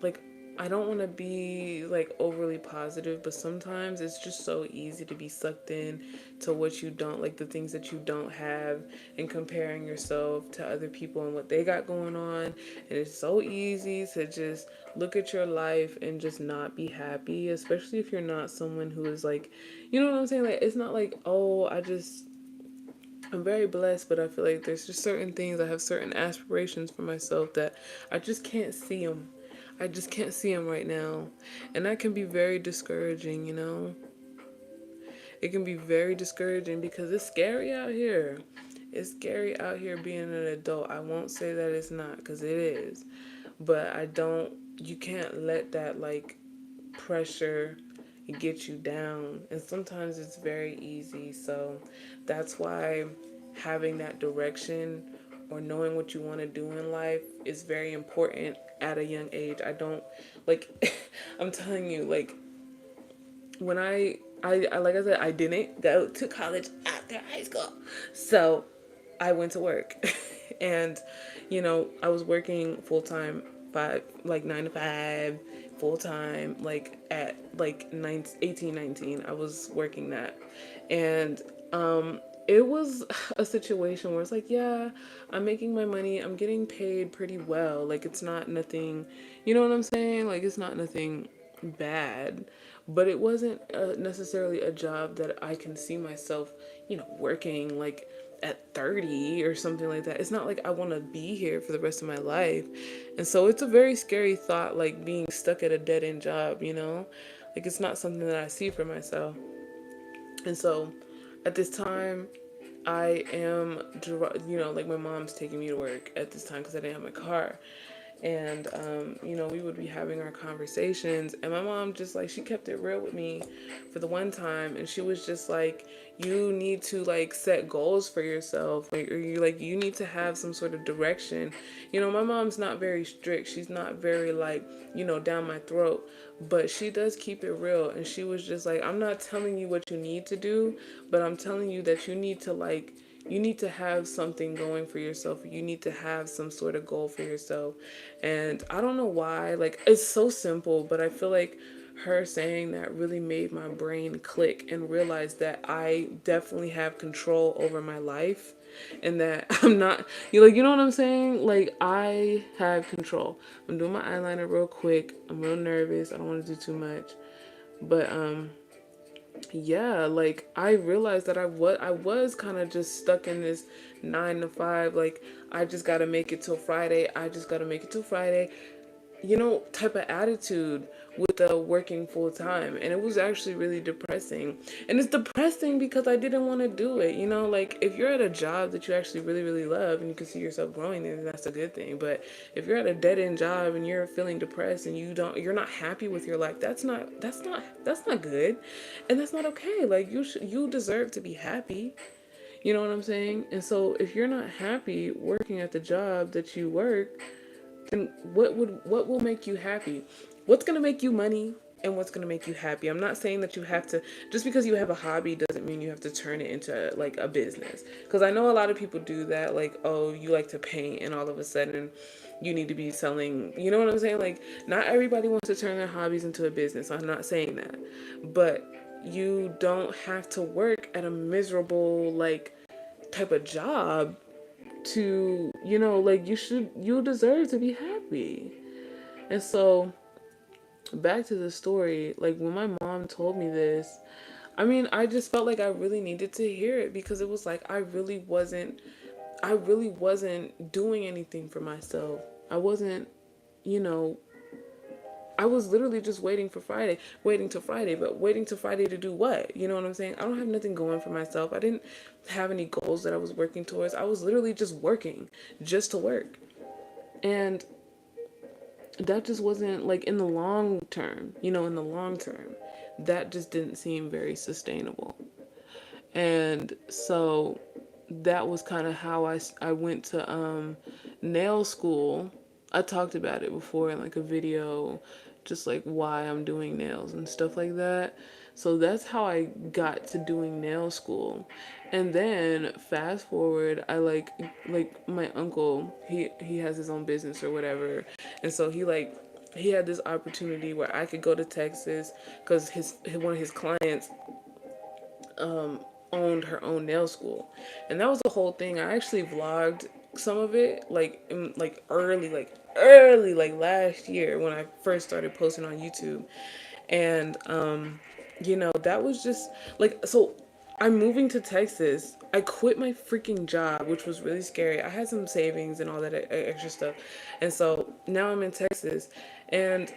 Speaker 1: like I don't want to be like overly positive, but sometimes it's just so easy to be sucked in to what you don't, like the things that you don't have, and comparing yourself to other people and what they got going on. And it's so easy to just look at your life and just not be happy, especially if you're not someone who is like, you know what I'm saying? Like, it's not like, oh, I'm very blessed, but I feel like there's just certain things, I have certain aspirations for myself that I just can't see them. I just can't see them right now. And that can be very discouraging, you know? It can be very discouraging because it's scary out here. It's scary out here being an adult. I won't say that it's not, because it is. But you can't let that like pressure get you down. And sometimes it's very easy. So that's why having that direction or knowing what you want to do in life is very important at a young age. I don't like I'm telling you, like, when I like I said, I didn't go to college after high school. So I went to work. And I was working full time, 9 to 5, full time, like at like 18, 19. I was working that. And it was a situation where it's like, yeah, I'm making my money, I'm getting paid pretty well. Like, it's not nothing, you know what I'm saying? Like, it's not nothing bad, but it wasn't necessarily a job that I can see myself, working like at 30 or something like that. It's not like I want to be here for the rest of my life. And so it's a very scary thought, like being stuck at a dead end job, like it's not something that I see for myself. And so at this time, I am, like my mom's taking me to work at this time because I didn't have my car. And we would be having our conversations, and my mom just like, she kept it real with me for the one time, and she was just like, you need to like set goals for yourself, like, or you need to have some sort of direction. My mom's not very strict, she's not very like, down my throat, but she does keep it real. And she was just like, I'm not telling you what you need to do, but I'm telling you that you need to have something going for yourself. You need to have some sort of goal for yourself. And I don't know why, like, it's so simple, but I feel like her saying that really made my brain click and realize that I definitely have control over my life, and that I'm not, you know what I'm saying? Like, I have control. I'm doing my eyeliner real quick. I'm real nervous. I don't want to do too much. But yeah, like, I realized that I was kind of just stuck in this 9 to 5, like, I just got to make it till Friday. I just got to make it till Friday, type of attitude with the working full time. And it was actually really depressing. And it's depressing because I didn't want to do it. Like, if you're at a job that you actually really, really love and you can see yourself growing there, then that's a good thing. But if you're at a dead end job and you're feeling depressed and you're not happy with your life, that's not good. And that's not okay. Like, you deserve to be happy. You know what I'm saying? And so if you're not happy working at the job that you work, then what will make you happy? What's going to make you money, and what's going to make you happy? I'm not saying that you have to, just because you have a hobby doesn't mean you have to turn it into like a business, because I know a lot of people do that. Like, oh, you like to paint and all of a sudden you need to be selling, you know what I'm saying? Like, not everybody wants to turn their hobbies into a business. I'm not saying that, but you don't have to work at a miserable like type of job to, like, you deserve to be happy. And so back to the story, like, when my mom told me this, I mean, I just felt like I really needed to hear it, because it was like, I really wasn't doing anything for myself. I wasn't, you know I was literally just waiting till Friday, but waiting till Friday to do what? You know what I'm saying? I don't have nothing going for myself. I didn't have any goals that I was working towards. I was literally just working, just to work. And that just wasn't, like, in the long term, in the long term, that just didn't seem very sustainable. And so that was kind of how I went to nail school. I talked about it before in like a video, just like why I'm doing nails and stuff like that. So that's how I got to doing nail school. And then fast forward, I like my uncle, he has his own business or whatever. And so he had this opportunity where I could go to Texas, because one of his clients owned her own nail school. And that was the whole thing. I actually vlogged some of it, like, early, like last year, when I first started posting on YouTube. And that was just like, so I'm moving to Texas. I quit my freaking job, which was really scary. I had some savings and all that extra stuff. And so now I'm in Texas, and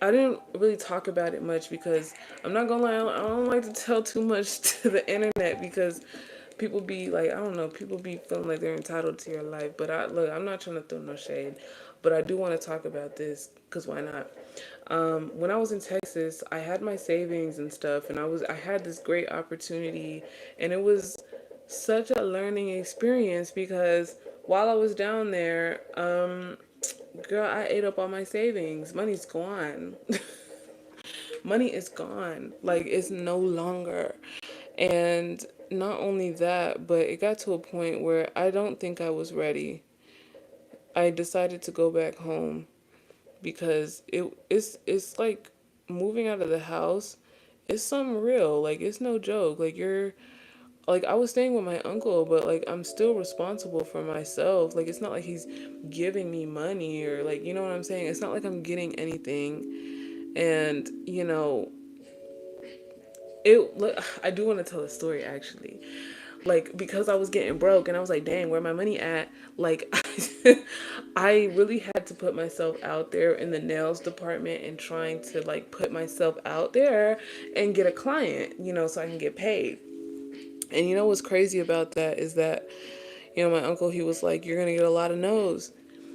Speaker 1: I didn't really talk about it much, because I'm not gonna lie, I don't like to tell too much to the internet, because people be like, I don't know, people be feeling like they're entitled to your life. But I'm not trying to throw no shade, but I do want to talk about this, because why not? When I was in Texas, I had my savings and stuff, and I had this great opportunity, and it was such a learning experience, because while I was down there, girl, I ate up all my savings. Money's gone. Money is gone. Like, it's no longer. And not only that, but it got to a point where I don't think I was ready. I decided to go back home, because it's like moving out of the house. It's something real. Like, it's no joke. Like, I was staying with my uncle, but like, I'm still responsible for myself. Like, it's not like he's giving me money, or like, you know what I'm saying? It's not like I'm getting anything. And I do want to tell a story, actually. Like, because I was getting broke, and I was like, dang, where my money at? Like, I really had to put myself out there in the nails department, and trying to like put myself out there and get a client, so I can get paid. And what's crazy about that is that, my uncle, he was like, you're going to get a lot of no's.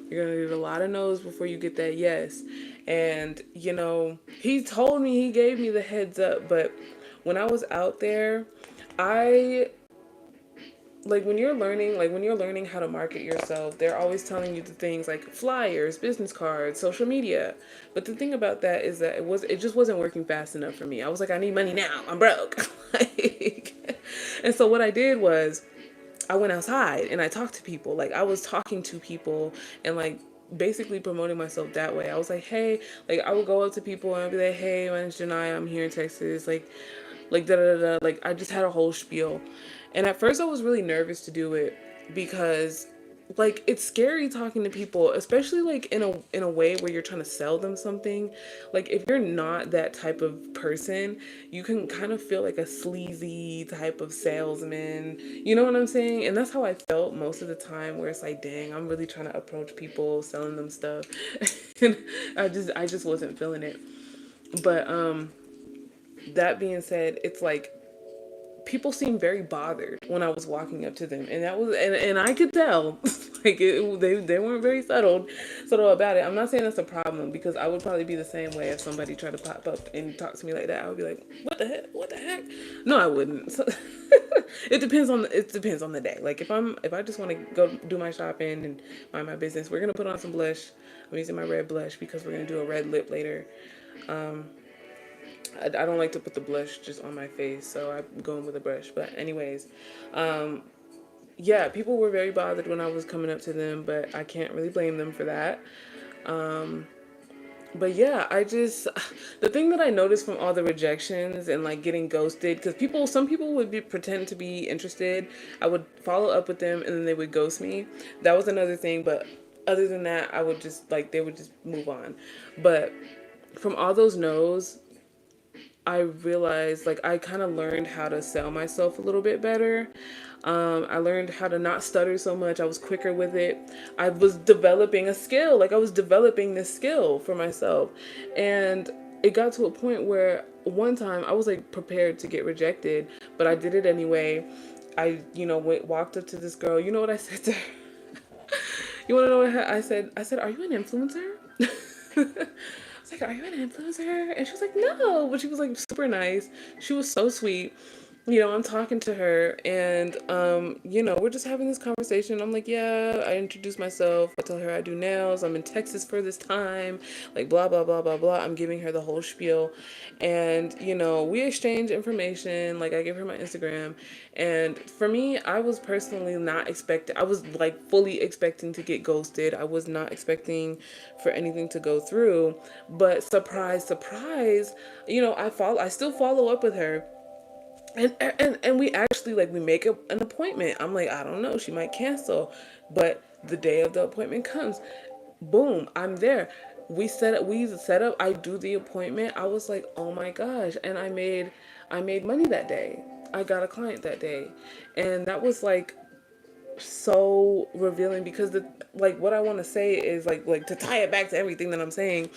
Speaker 1: You're gonna get a lot of no's before you get that yes. And he told me, he gave me the heads up, but when I was out there, I when you're learning how to market yourself, they're always telling you the things like flyers, business cards, social media. But the thing about that is that it just wasn't working fast enough for me. I was like, I need money now, I'm broke. And so what I did was I went outside and I talked to people. Like, I was talking to people and like basically promoting myself that way. I was like, hey, like I would go up to people and I'd be like, hey, my name's Janiya, I'm here in Texas, like da da da. Like, I just had a whole spiel. And at first I was really nervous to do it because like it's scary talking to people, especially like in a way where you're trying to sell them something. Like, if you're not that type of person, you can kind of feel like a sleazy type of salesman. You know what I'm saying? And that's how I felt most of the time, where it's like, dang, I'm really trying to approach people, selling them stuff. And I just wasn't feeling it. But that being said, it's like people seemed very bothered when I was walking up to them, and that was and I could tell, like they weren't very subtle about it. I'm not saying that's a problem, because I would probably be the same way if somebody tried to pop up and talk to me like that. I would be like, what the heck? No, I wouldn't. So, it depends on the day. Like, if I just want to go do my shopping and mind my business, we're gonna put on some blush. I'm using my red blush because we're gonna do a red lip later. I don't like to put the blush just on my face, so I'm going with a brush. But anyways, yeah, people were very bothered when I was coming up to them, but I can't really blame them for that. But yeah, the thing that I noticed from all the rejections and like getting ghosted, because some people would pretend to be interested. I would follow up with them and then they would ghost me. That was another thing, but other than that, I would just like, they would just move on. But from all those no's, I realized, like, I kind of learned how to sell myself a little bit better. I learned how to not stutter so much. I was quicker with it. I was developing a skill. Like, I was developing this skill for myself. And it got to a point where one time I was like prepared to get rejected, but I did it anyway. I, walked up to this girl. You know what I said to her? You want to know what I said? I said, "Are you an influencer?" I was like, "Are you an influencer?" And she was like, "No," but she was like super nice. She was so sweet. I'm talking to her, and we're just having this conversation. I'm like, yeah, I introduce myself. I tell her I do nails. I'm in Texas for this time, like blah blah blah blah blah. I'm giving her the whole spiel, and we exchange information. Like, I give her my Instagram, and for me, I was personally not expecting. I was like fully expecting to get ghosted. I was not expecting for anything to go through, but surprise, surprise, I still follow up with her, and we actually, like, we make an appointment. I'm like, I don't know, she might cancel, but the day of the appointment comes, boom, I'm there. We set up, I do the appointment. I was like, oh my gosh, and I made money that day. I got a client that day, and that was like so revealing, because what I want to say is, to tie it back to everything that I'm saying,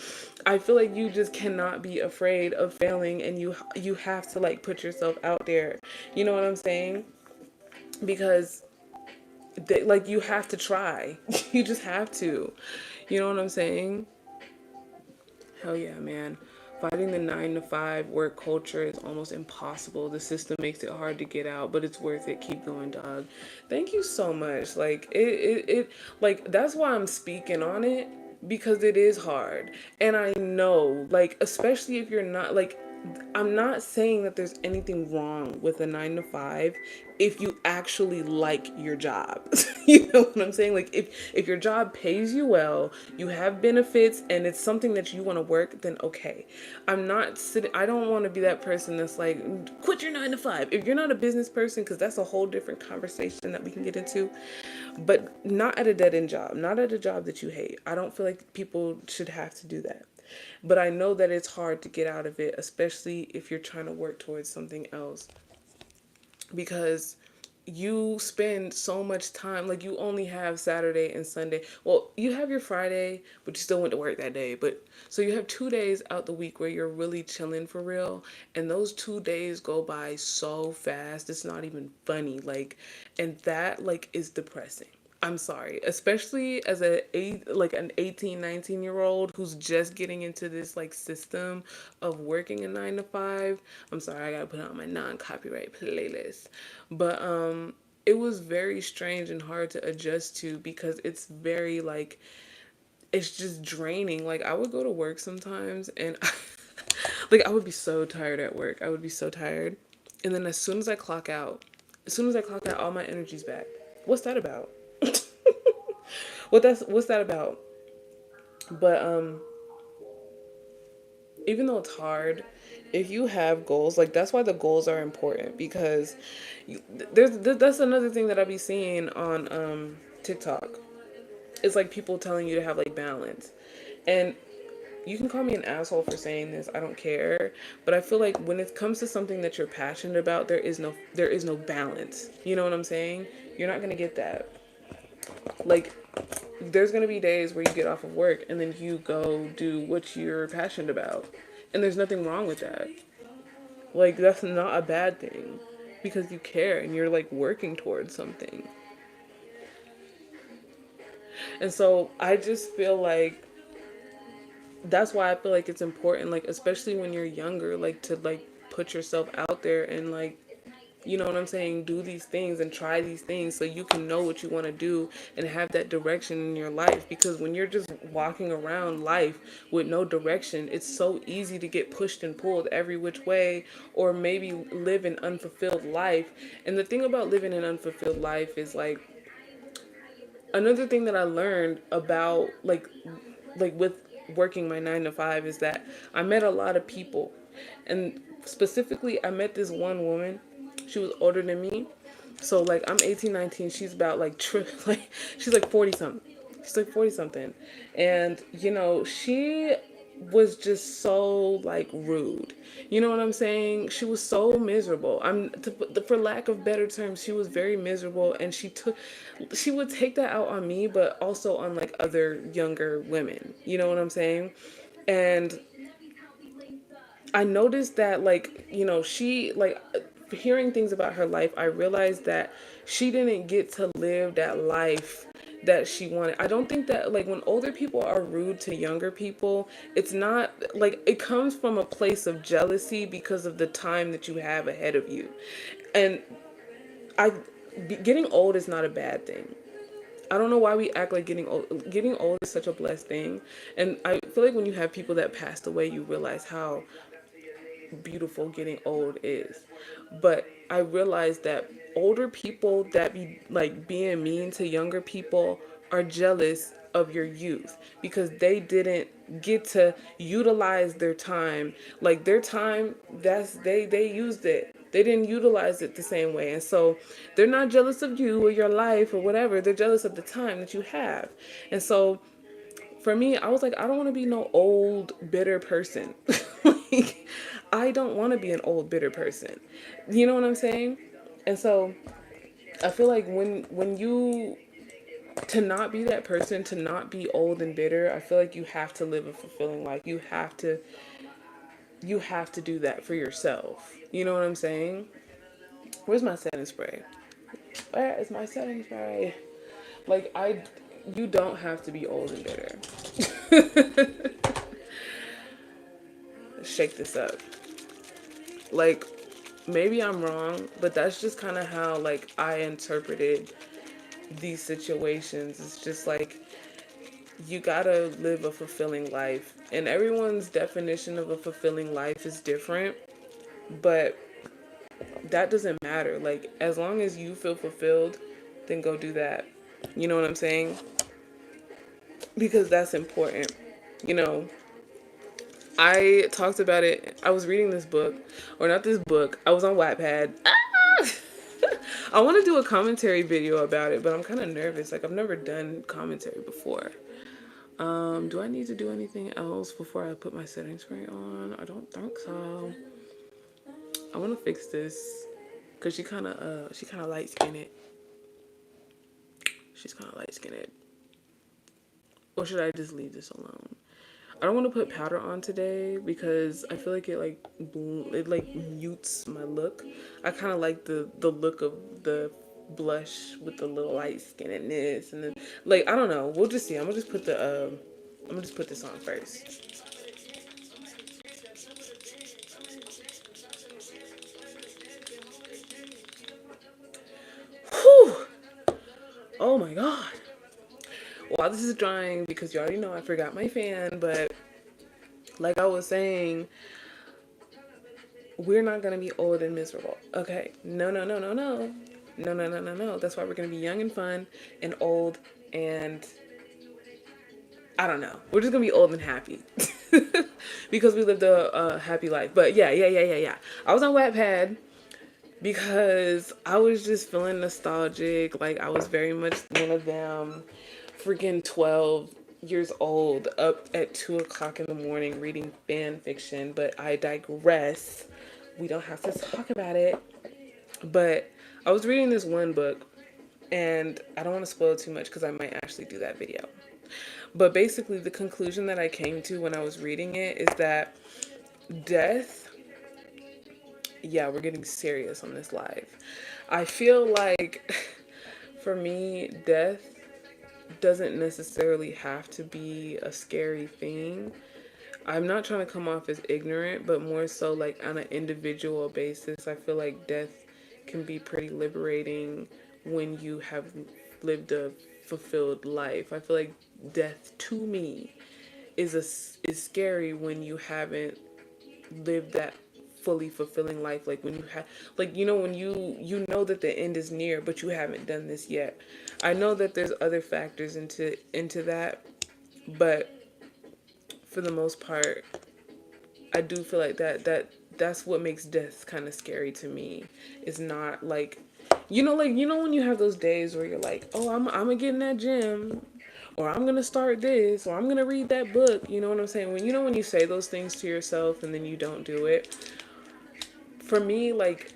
Speaker 1: I feel like you just cannot be afraid of failing, and you have to like put yourself out there. You know what I'm saying? Because you have to try. You just have to. You know what I'm saying? Hell yeah, man. Fighting the 9 to 5 work culture is almost impossible. The system makes it hard to get out, but it's worth it. Keep going, dog. Thank you so much. Like, like, that's why I'm speaking on it, because it is hard. And I know, like, especially if you're not, like, I'm not saying that there's anything wrong with a 9 to 5 if you actually like your job. You know what I'm saying? Like, if your job pays you well, you have benefits, and it's something that you want to work, then okay. I don't want to be that person that's like, quit your 9 to 5. If you're not a business person, because that's a whole different conversation that we can get into, but not at a dead end job, not at a job that you hate. I don't feel like people should have to do that. But I know that it's hard to get out of it, especially if you're trying to work towards something else. Because you spend so much time, like, you only have Saturday and Sunday. Well, you have your Friday, but you still went to work that day. But so you have 2 days out the week where you're really chilling for real. And those 2 days go by so fast. It's not even funny. Like, and that, like, is depressing. I'm sorry, especially as an 18, 19-year-old who's just getting into this like system of working a 9 to 5. I'm sorry, I got to put on my non-copyright playlist. But it was very strange and hard to adjust to because it's very like it's just draining. Like I would go to work sometimes and like I would be so tired at work. I would be so tired. And then as soon as I clock out, all my energy's back. What's that about? What's that about? But even though it's hard, if you have goals, like that's why the goals are important because that's another thing that I be seeing on TikTok. It's like people telling you to have like balance. And you can call me an asshole for saying this. I don't care, but I feel like when it comes to something that you're passionate about, there is no balance. You know what I'm saying? You're not going to get that. Like there's going to be days where you get off of work and then you go do what you're passionate about. And there's nothing wrong with that. Like that's not a bad thing because you care and you're like working towards something. And so I just feel like that's why I feel like it's important, like especially when you're younger, like to like put yourself out there and like you know what I'm saying, do these things and try these things so you can know what you want to do and have that direction in your life. Because when you're just walking around life with no direction, it's so easy to get pushed and pulled every which way or maybe live an unfulfilled life. And the thing about living an unfulfilled life is like another thing that I learned about like with working my 9 to 5 is that I met a lot of people, and specifically I met this one woman. She was older than me, so like I'm 18, 19. She's about like like she's like 40 something. She's like 40 something, and you know she was just so like rude. You know what I'm saying? She was so miserable. For lack of better terms, she was very miserable, and she would take that out on me, but also on like other younger women. You know what I'm saying? And I noticed that like, you know, she like hearing things about her life, I realized that she didn't get to live that life that she wanted. I don't think that like when older people are rude to younger people, it's not like it comes from a place of jealousy because of the time that you have ahead of you. And I getting old is not a bad thing. I don't know why we act like getting old. Getting old is such a blessed thing. And I feel like when you have people that passed away, you realize how beautiful getting old is. But I realized that older people that be like being mean to younger people are jealous of your youth because they didn't get to utilize their time. Like their time, they used it. They didn't utilize it the same way. And so they're not jealous of you or your life or whatever. They're jealous of the time that you have. And so for me, I was like, I don't want to be no old, bitter person. Like, I don't want to be an old, bitter person. You know what I'm saying? And so I feel like when you to not be that person, to not be old and bitter, I feel like you have to live a fulfilling life. You have to do that for yourself. You know what I'm saying? Where's my setting spray? Where is my setting spray? Like you don't have to be old and bitter. Shake this up. Like maybe I'm wrong, but that's just kind of how like I interpreted these situations. It's just like you gotta live a fulfilling life, and everyone's definition of a fulfilling life is different, but that doesn't matter. Like as long as you feel fulfilled, then go do that. You know what I'm saying? Because that's important. You know, I talked about it. I was reading this book, or not this book. I was on Wattpad. I want to do a commentary video about it, but I'm kind of nervous. Like I've never done commentary before. Do I need to do anything else before I put my setting spray on? I don't think so. I want to fix this because she kind of light skinned. She's kind of light skinned. Or should I just leave this alone? I don't want to put powder on today because I feel like it like mutes my look. I kind of like the look of the blush with the little light skin and this and then like I don't know. We'll just see. I'm gonna just put this on first. Whew. Oh my god. While this is drying, because you already know I forgot my fan, but like I was saying, we're not gonna be old and miserable. Okay. No, no, no, no, no. No, no, no, no, no. That's why we're gonna be young and fun and old and I don't know. We're just gonna be old and happy. Because we lived a happy life. But yeah. I was on Wattpad because I was just feeling nostalgic. Like I was very much one of them freaking 12 years old up at 2 o'clock in the morning reading fan fiction. But I digress. We don't have to talk about it. But I was reading this one book and I don't want to spoil too much because I might actually do that video. But basically, the conclusion that I came to when I was reading it is that death, yeah, we're getting serious on this live. I feel like for me, death doesn't necessarily have to be a scary thing. I'm not trying to come off as ignorant, but more so like on an individual basis, I feel like death can be pretty liberating when you have lived a fulfilled life. I feel like death to me is scary when you haven't lived that fully fulfilling life, like when you have like when you know that the end is near but you haven't done this yet. I know that there's other factors into that, but for the most part I do feel like that's what makes death kind of scary to me. It's not like when you have those days where you're like, oh, I'm gonna get in that gym, or I'm gonna start this, or I'm gonna read that book. You know what I'm saying? When you say those things to yourself and then you don't do it. For me, like,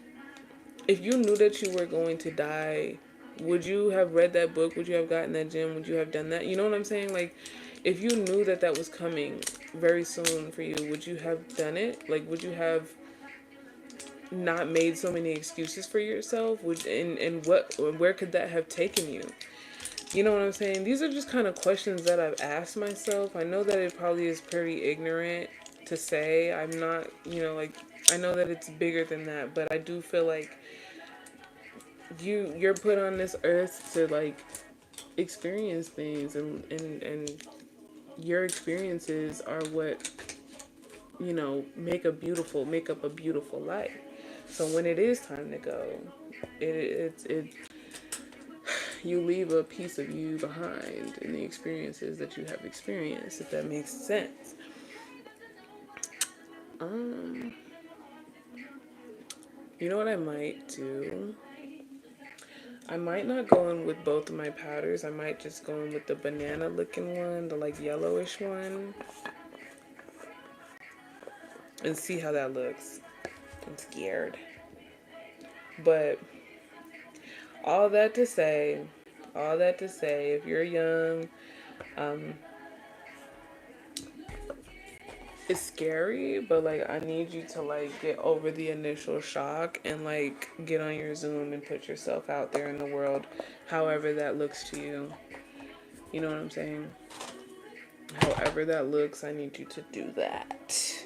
Speaker 1: if you knew that you were going to die, would you have read that book? Would you have gotten that gym? Would you have done that? You know what I'm saying? Like, if you knew that that was coming very soon for you, would you have done it? Like, would you have not made so many excuses for yourself? Where could that have taken you? You know what I'm saying? These are just kind of questions that I've asked myself. I know that it probably is pretty ignorant to say. I'm not, like, I know that it's bigger than that, but I do feel like you're put on this earth to like experience things, and your experiences are what make up a beautiful life. So when it is time to go, it you leave a piece of you behind in the experiences that you have experienced, if that makes sense. Um, you know what I might do? I might not go in with both of my powders. I might just go in with the banana looking one, the like yellowish one, and see how that looks. I'm scared. But all that to say, if you're young, um, it's scary, but like I need you to like get over the initial shock and like get on your Zoom and put yourself out there in the world, however that looks to you. You know what I'm saying? However that looks, I need you to do that.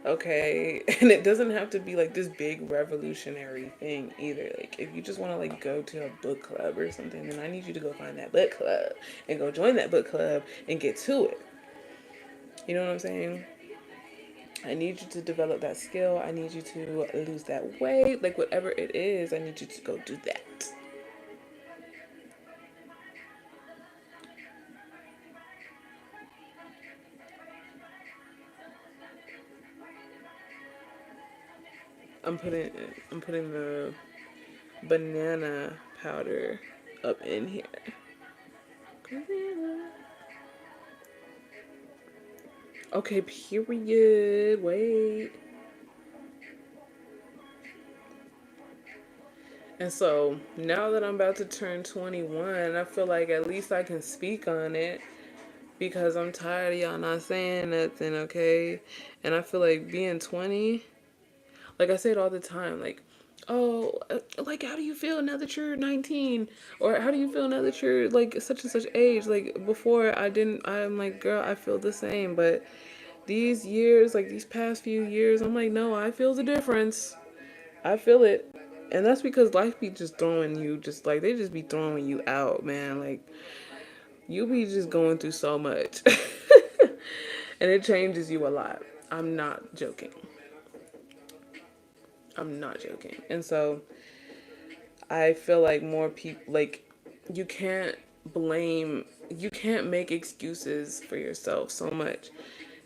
Speaker 1: Okay? And it doesn't have to be like this big revolutionary thing either. Like if you just want to like go to a book club or something, then I need you to go find that book club and go join that book club and get to it. You know what I'm saying? I need you to develop that skill. I need you to lose that weight. Like whatever it is, I need you to go do that. I'm putting I'm putting the banana powder up in here. Okay, period. Wait. And so now that I'm about to turn 21, I feel like at least I can speak on it because I'm tired of y'all not saying nothing, okay? And I feel like being 20, like I say it all the time, like oh, like, how do you feel now that you're 19? Or how do you feel now that you're like such and such age? Like, before I didn't, I'm like, girl, I feel the same. But these years, like these past few years, I'm like, no, I feel the difference. I feel it. And that's because life be just throwing you, just like, they just be throwing you out, man. Like, you be just going through so much. And it changes you a lot. I'm not joking. I'm not joking. And so I feel like more people, like, you can't you can't make excuses for yourself so much,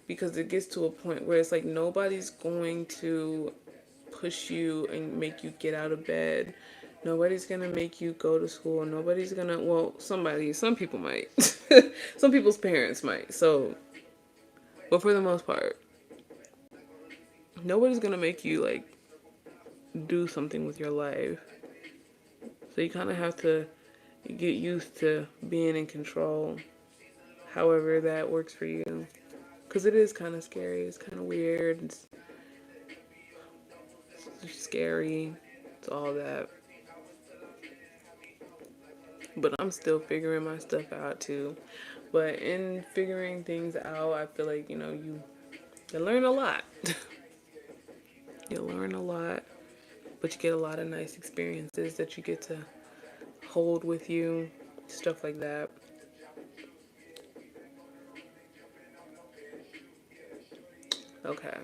Speaker 1: because it gets to a point where it's like nobody's going to push you and make you get out of bed. Nobody's gonna make you go to school. Nobody's gonna, well, some people might. Some people's parents might. So, but for the most part, nobody's gonna make you like do something with your life. So you kind of have to get used to being in control, however that works for you. Because it is kind of scary. It's kind of weird. It's scary. It's all that. But I'm still figuring my stuff out too. But in figuring things out, I feel like, you learn a lot. You learn a lot, but you get a lot of nice experiences that you get to hold with you, stuff like that. Okay.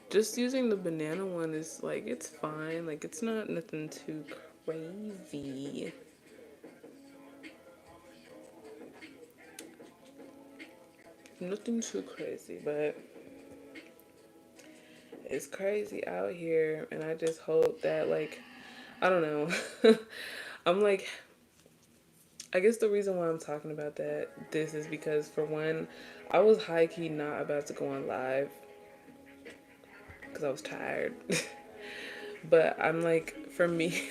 Speaker 1: Just using the banana one is like, it's fine. Like, it's not nothing too crazy. Nothing too crazy, but it's crazy out here. And I just hope that, like, I don't know. I'm like, I guess the reason why I'm talking about this is because, for one, I was high key not about to go on live because I was tired. But I'm like, for me,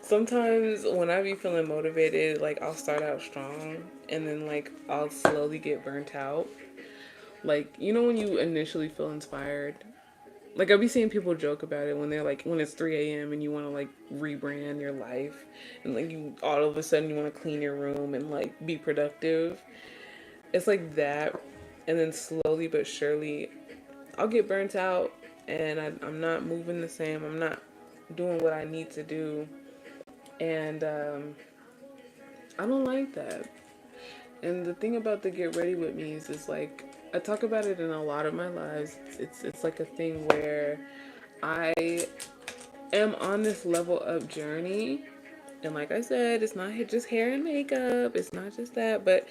Speaker 1: sometimes when I be feeling motivated, like, I'll start out strong and then, like, I'll slowly get burnt out. Like, when you initially feel inspired, like, I'll be seeing people joke about it when they're like, when it's 3 a.m. and you want to like rebrand your life, and like, you all of a sudden you want to clean your room and like be productive. It's like that. And then slowly but surely, I'll get burnt out, and I'm not moving the same. I'm not doing what I need to do. And I don't like that. And the thing about the get ready with me is like, I talk about it in a lot of my lives. It's like a thing where I am on this level up journey. And like I said, it's not just hair and makeup. It's not just that. But,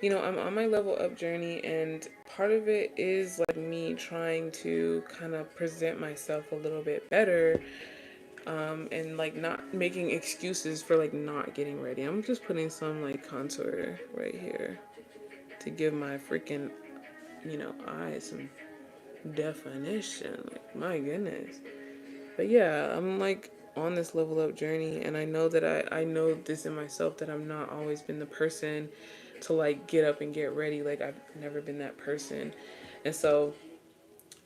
Speaker 1: I'm on my level up journey. And part of it is like me trying to kind of present myself a little bit better. And like not making excuses for like not getting ready. I'm just putting some like contour right here to give my freaking, eyes some definition. Like, my goodness. But yeah, I'm like on this level up journey, and I know that I know this in myself, that I'm not always been the person to like get up and get ready. Like, I've never been that person. And so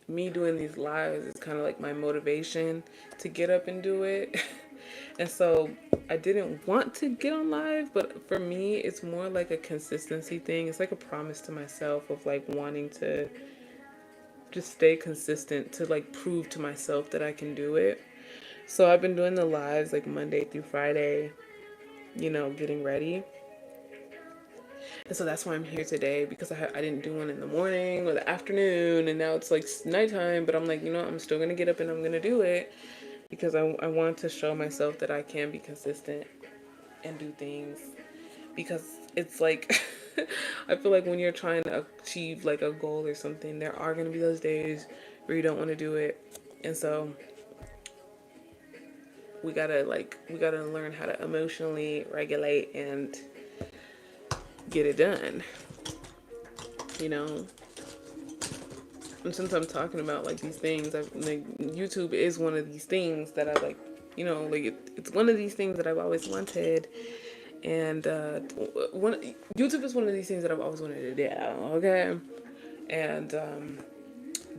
Speaker 1: me doing these lives is kind of like my motivation to get up and do it. And so I didn't want to get on live, but for me, it's more like a consistency thing. It's like a promise to myself of like wanting to just stay consistent, to like prove to myself that I can do it. So I've been doing the lives like Monday through Friday, getting ready. And so that's why I'm here today, because I didn't do one in the morning or the afternoon, and now it's like nighttime. But I'm like, I'm still going to get up and I'm going to do it, because I want to show myself that I can be consistent and do things. Because it's like, I feel like when you're trying to achieve like a goal or something, there are going to be those days where you don't want to do it. And so we gotta learn how to emotionally regulate and get it done, you know. And since I'm talking about like these things, like, YouTube is one of these things that I like, like it's one of these things that I've always wanted. And YouTube is one of these things that I've always wanted to do. Okay. And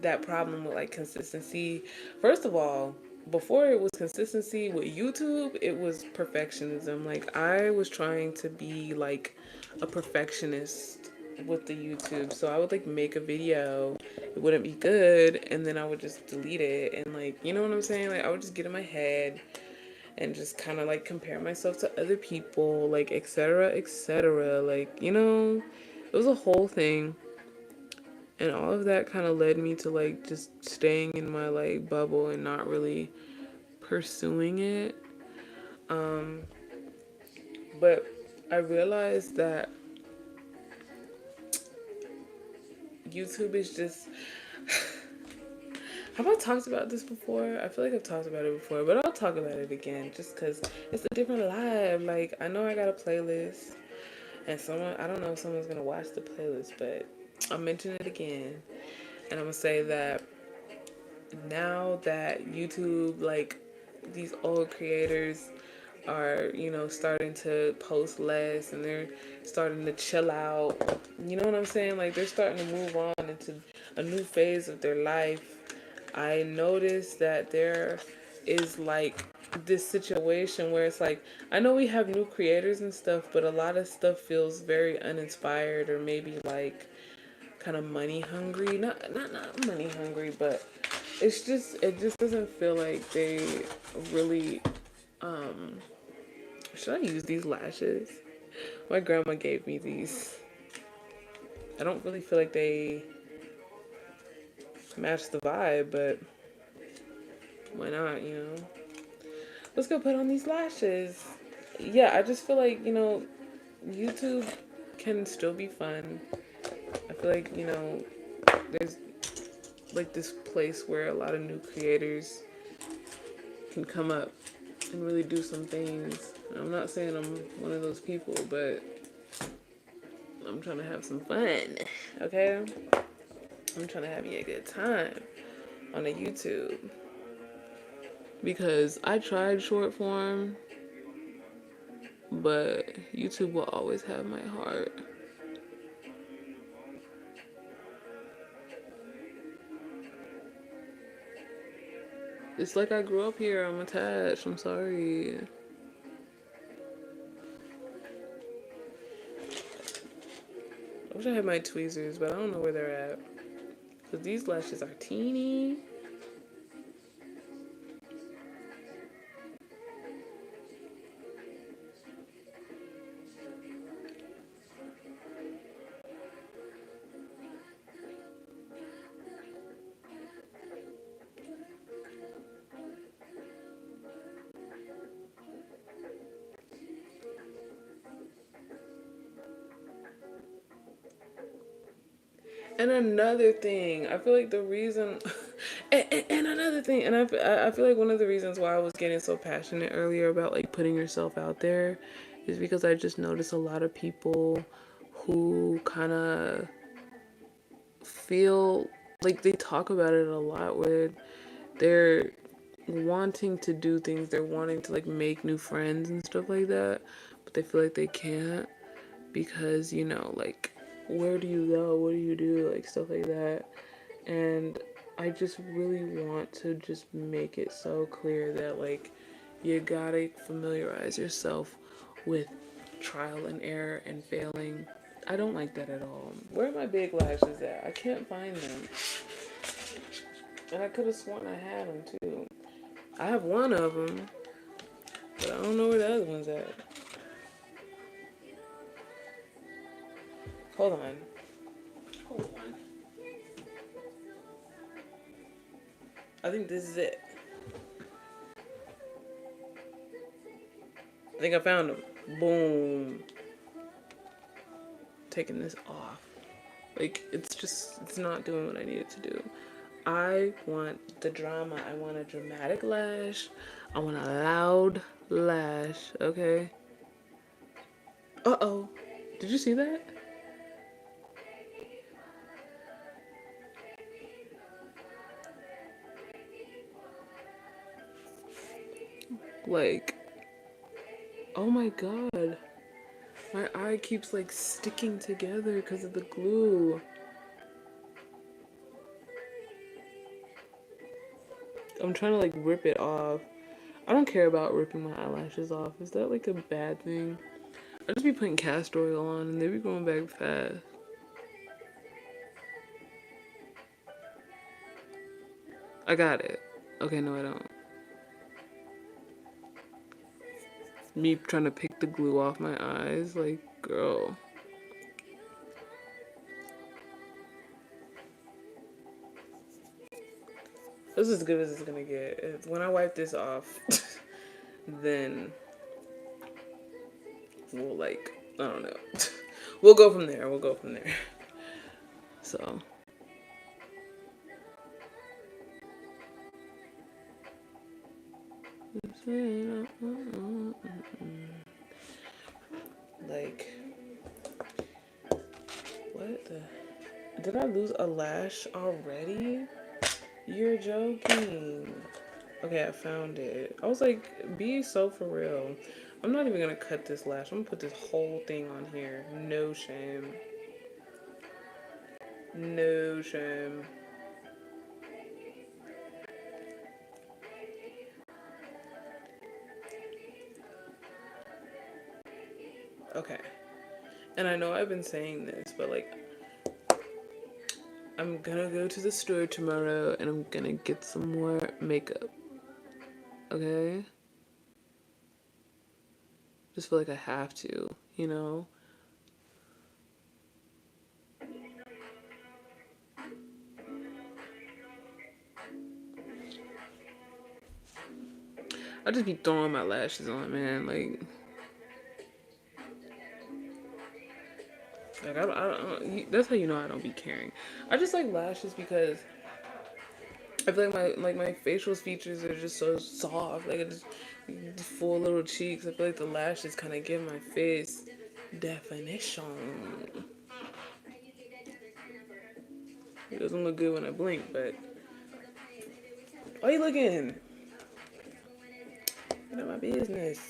Speaker 1: that problem with like consistency, first of all, before it was consistency. With YouTube, it was perfectionism. Like, I was trying to be like a perfectionist with the YouTube. So I would like make a video, it wouldn't be good, and then I would just delete it. And like, you know what I'm saying? Like, I would just get in my head and just kind of like compare myself to other people, like, etc., etc. Like, you know, it was a whole thing. And all of that kind of led me to like just staying in my like bubble and not really pursuing it. Um, but I realized that YouTube is just. Have I talked about this before? I feel like I've talked about it before, but I'll talk about it again just because it's a different live. Like, I know I got a playlist, and someone, I don't know if someone's gonna watch the playlist, but I'll mention it again. And I'm gonna say that now that YouTube, like, these old creators are, you know, starting to post less and they're starting to chill out. You know what I'm saying? Like, they're starting to move on into a new phase of their life. I noticed that there is like this situation where it's like, I know we have new creators and stuff, but a lot of stuff feels very uninspired or maybe like kind of money hungry. Not money hungry, but it just doesn't feel like they really should I use these lashes? My grandma gave me these. I don't really feel like they match the vibe, but why not, you know? Let's go put on these lashes. Yeah, I just feel like, you know, YouTube can still be fun. I feel like, you know, there's like this place where a lot of new creators can come up and really do some things. I'm not saying I'm one of those people, but I'm trying to have some fun, okay? I'm trying to have me a good time on the YouTube. Because I tried short form, but YouTube will always have my heart. It's like I grew up here. I'm attached. I'm sorry. I wish I had my tweezers, but I don't know where they're at. Because these lashes are teeny. And another thing, I feel like the reason, and another thing, and I feel like one of the reasons why I was getting so passionate earlier about like putting yourself out there is because I just noticed a lot of people who kind of feel like they talk about it a lot where they're wanting to do things, they're wanting to like make new friends and stuff like that, but they feel like they can't because, you know, like, where do you go? What do you do? Like, stuff like that. And I just really want to just make it so clear that, like, you gotta familiarize yourself with trial and error and failing. I don't like that at all. Where are my big lashes at? I can't find them. And I could have sworn I had them too. I have one of them, but I don't know where the other one's at. Hold on. Hold on. I think this is it. I think I found them. Boom. Taking this off. Like, it's not doing what I need it to do. I want the drama. I want a dramatic lash. I want a loud lash, okay? Uh-oh. Did you see that? Like, oh my god. My eye keeps like sticking together because of the glue. I'm trying to like rip it off. I don't care about ripping my eyelashes off. Is that like a bad thing? I just be putting castor oil on and they be going back fast. I got it. Okay, no, I don't. Me trying to pick the glue off my eyes, like, girl. This is as good as it's gonna get. When I wipe this off, then we'll like, I don't know. We'll go from there. We'll go from there. So. Like, what the? Did I lose a lash already? You're joking. Okay, I found it. I was like, be so for real. I'm not even gonna cut this lash. I'm gonna put this whole thing on here. No shame. No shame. Okay. And I know I've been saying this, but like, I'm gonna go to the store tomorrow and I'm gonna get some more makeup. Okay? Just feel like I have to, you know? I just be throwing my lashes on, man. That's how you know I don't be caring. I just like lashes because I feel like my facial features are just so soft. Like, just full little cheeks. I feel like the lashes kind of give my face definition. It doesn't look good when I blink, but why are you looking? None of my business.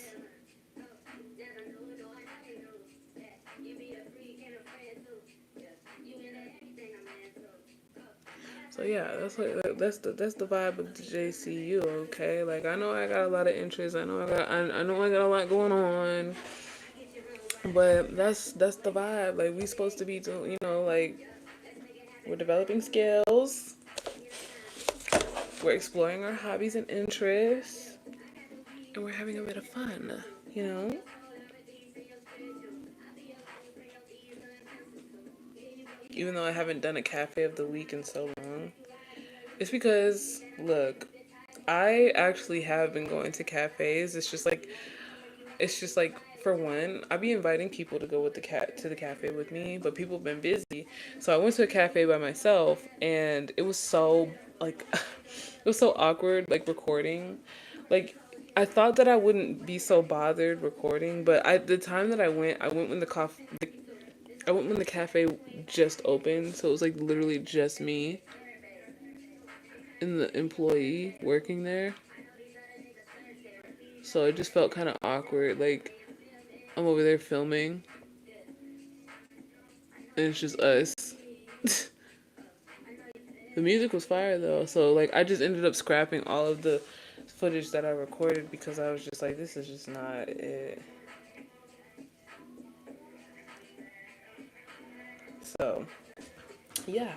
Speaker 1: So yeah, that's the vibe of the JCU. Okay, like I know I got a lot of interests. I know I got a lot going on. But that's the vibe. Like we supposed to be doing, like we're developing skills. We're exploring our hobbies and interests, and we're having a bit of fun. You know. Even though I haven't done a cafe of the week in so long, it's because look, I actually have been going to cafes. It's just like for one, I be inviting people to go with the cat to the cafe with me, but people have been busy. So I went to a cafe by myself and it was so like it was so awkward like recording. Like I thought that I wouldn't be so bothered recording, but the time that I went when I went when the cafe just opened, so it was like literally just me and the employee working there. So it just felt kind of awkward. Like I'm over there filming and it's just us. The music was fire though, so like I just ended up scrapping all of the footage that I recorded because I was just like, this is just not it. So, yeah.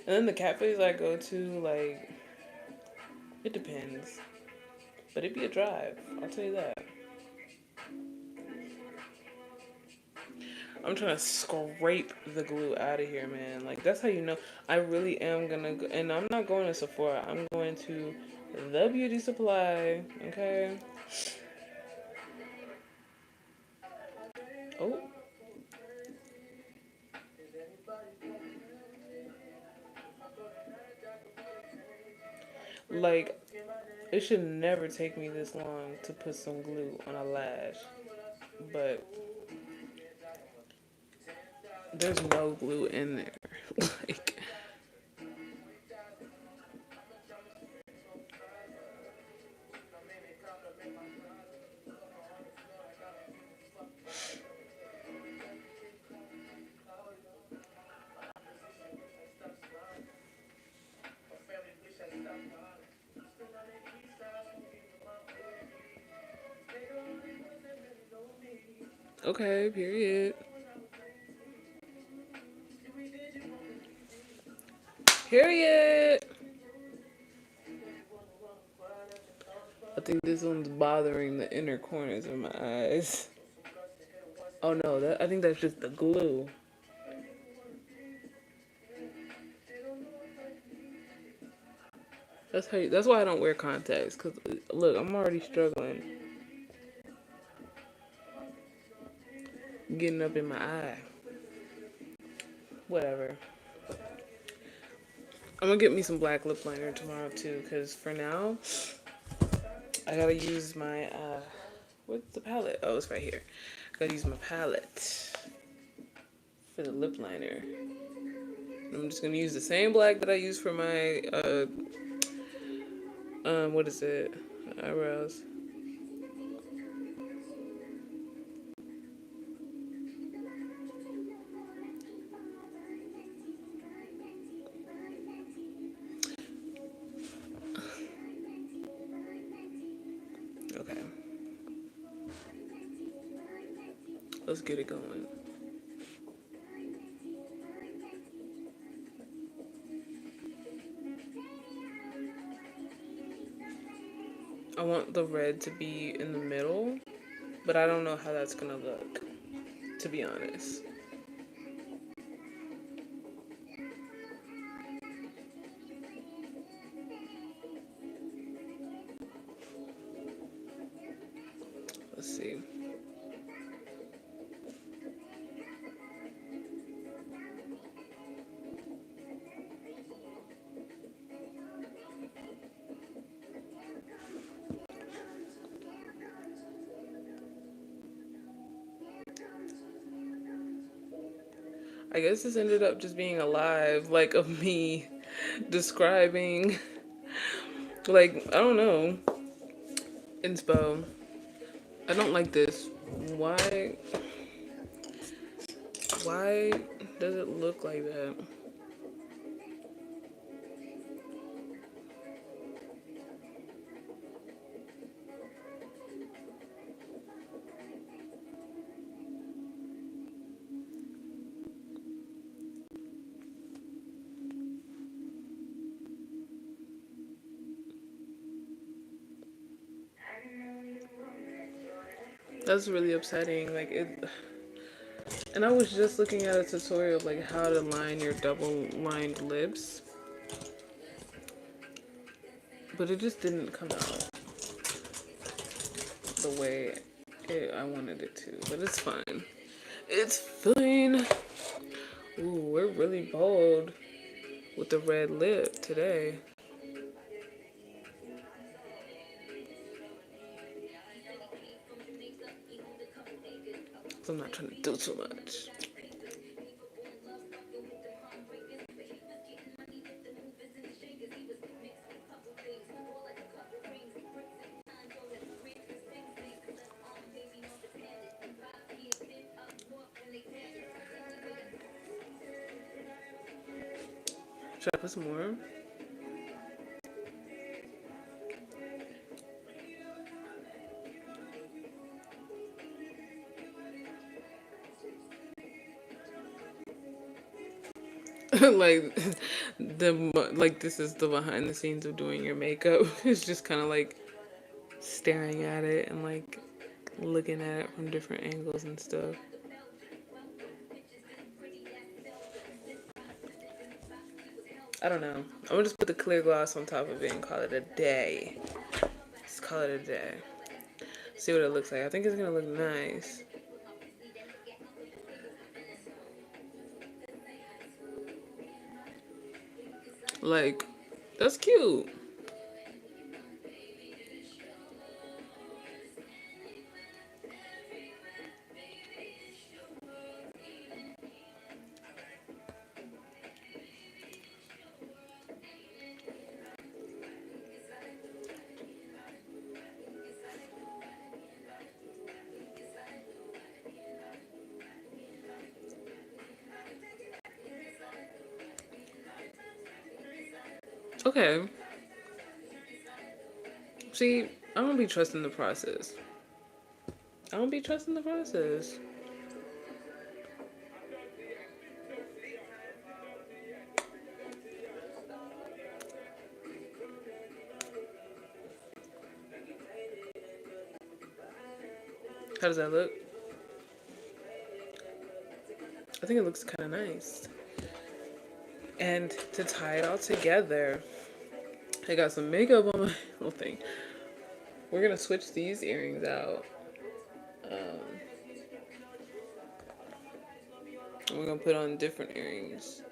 Speaker 1: And then the cafes I go to, like, it depends. But it'd be a drive, I'll tell you that. I'm trying to scrape the glue out of here, man. Like, that's how you know I really am gonna go. And I'm not going to Sephora, I'm going to the beauty supply, okay? Oh. Like, it should never take me this long to put some glue on a lash. But there's no glue in there. Like, Okay, period. Period. I think this one's bothering the inner corners of my eyes. Oh no, I think that's just the glue. That's why I don't wear contacts. Cause look, I'm already struggling getting up in my eye. Whatever. I'm gonna get me some black lip liner tomorrow too. Cause for now, I gotta use my what's the palette? Oh, it's right here. I gotta use my palette for the lip liner. I'm just gonna use the same black that I use for my what is it? Eyebrows. Okay. Let's get it going. I want the red to be in the middle, but I don't know how that's gonna look, to be honest. Let's see. I guess this ended up just being a live, like, of me describing, like, I don't know, inspo. I don't like this. Why? Why does it look like that? That's really upsetting. Like it, and I was just looking at a tutorial of like how to line your double lined lips, but it just didn't come out the way I wanted it to. But it's fine. It's fine. Ooh, we're really bold with the red lip today. So I'm not trying to do too much. Should I put some more? Like this is the behind the scenes of doing your makeup. It's just kind of like staring at it and like looking at it from different angles and stuff. I don't know. I'm gonna just put the clear gloss on top of it and call it a day. Just call it a day. See what it looks like. I think it's gonna look nice. Like, that's cute. Okay. See, I don't be trusting the process. I don't be trusting the process. How does that look? I think it looks kind of nice. And to tie it all together, I got some makeup on my little thing. We're gonna switch these earrings out. We're gonna put on different earrings.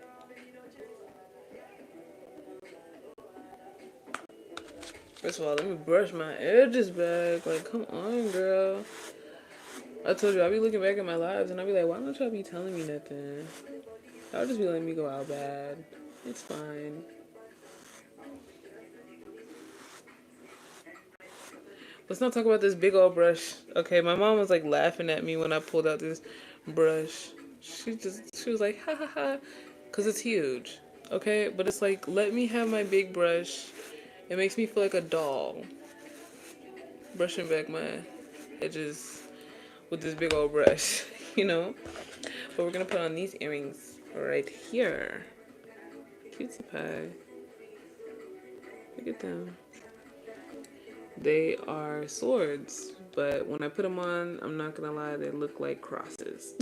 Speaker 1: First of all, let me brush my edges back. Like, come on, girl. I told you, I be looking back at my lives and I be like, why don't y'all be telling me nothing? Y'all just be letting me go out bad. It's fine. Let's not talk about this big old brush. Okay, my mom was like laughing at me when I pulled out this brush. She was like, ha ha ha. Because it's huge. Okay, but it's like, let me have my big brush. It makes me feel like a doll. Brushing back my edges with this big old brush, you know? But we're gonna put on these earrings right here. Cutie pie. Look at them. They are swords, but when I put them on, I'm not gonna lie, they look like crosses.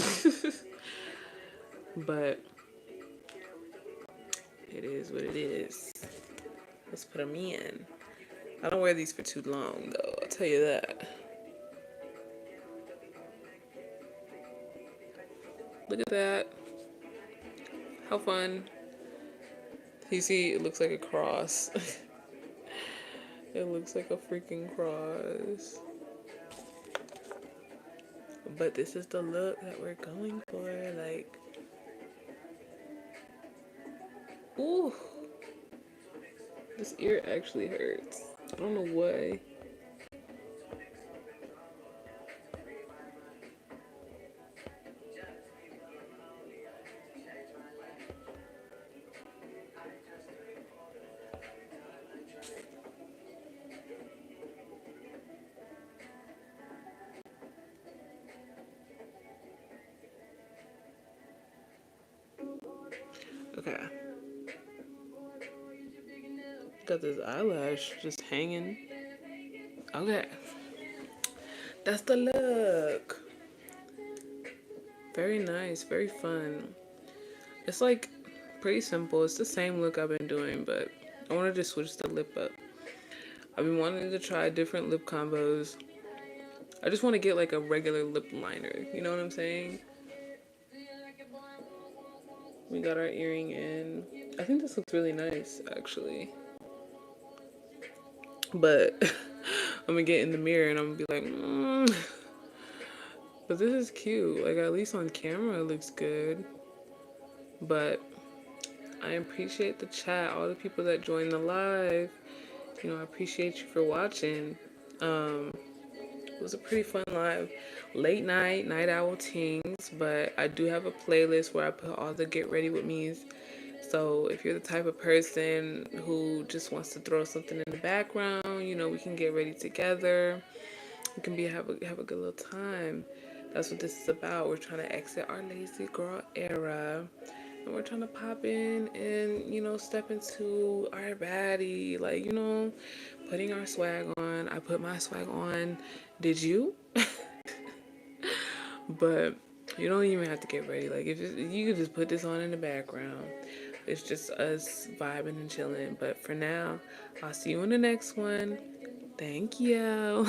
Speaker 1: But it is what it is. Let's put them in. I don't wear these for too long, though. I'll tell you that. Look at that. How fun. You see, it looks like a cross. It looks like a freaking cross. But this is the look that we're going for. Like, ooh. This ear actually hurts. I don't know why. Okay. Got this eyelash just hanging. Okay. That's the look. Very nice. Very fun. It's like pretty simple. It's the same look I've been doing, but I wanted to switch the lip up. I've been wanting to try different lip combos. I just want to get like a regular lip liner. You know what I'm saying? We got our earring in. I think this looks really nice, actually. But I'm gonna get in the mirror and I'm gonna be like, But this is cute. Like, at least on camera, it looks good. But I appreciate the chat, all the people that joined the live. You know, I appreciate you for watching. It was a pretty fun live. Late night, night owl things. But I do have a playlist where I put all the get ready with me's. So if you're the type of person who just wants to throw something in the background, you know, we can get ready together. We can have a good little time. That's what this is about. We're trying to exit our lazy girl era. And we're trying to pop in and, you know, step into our baddie. Like, you know, putting our swag on. I put my swag on. Did you? But you don't even have to get ready. Like, if you could just put this on in the background. It's just us vibing and chilling. But for now, I'll see you in the next one. Thank you.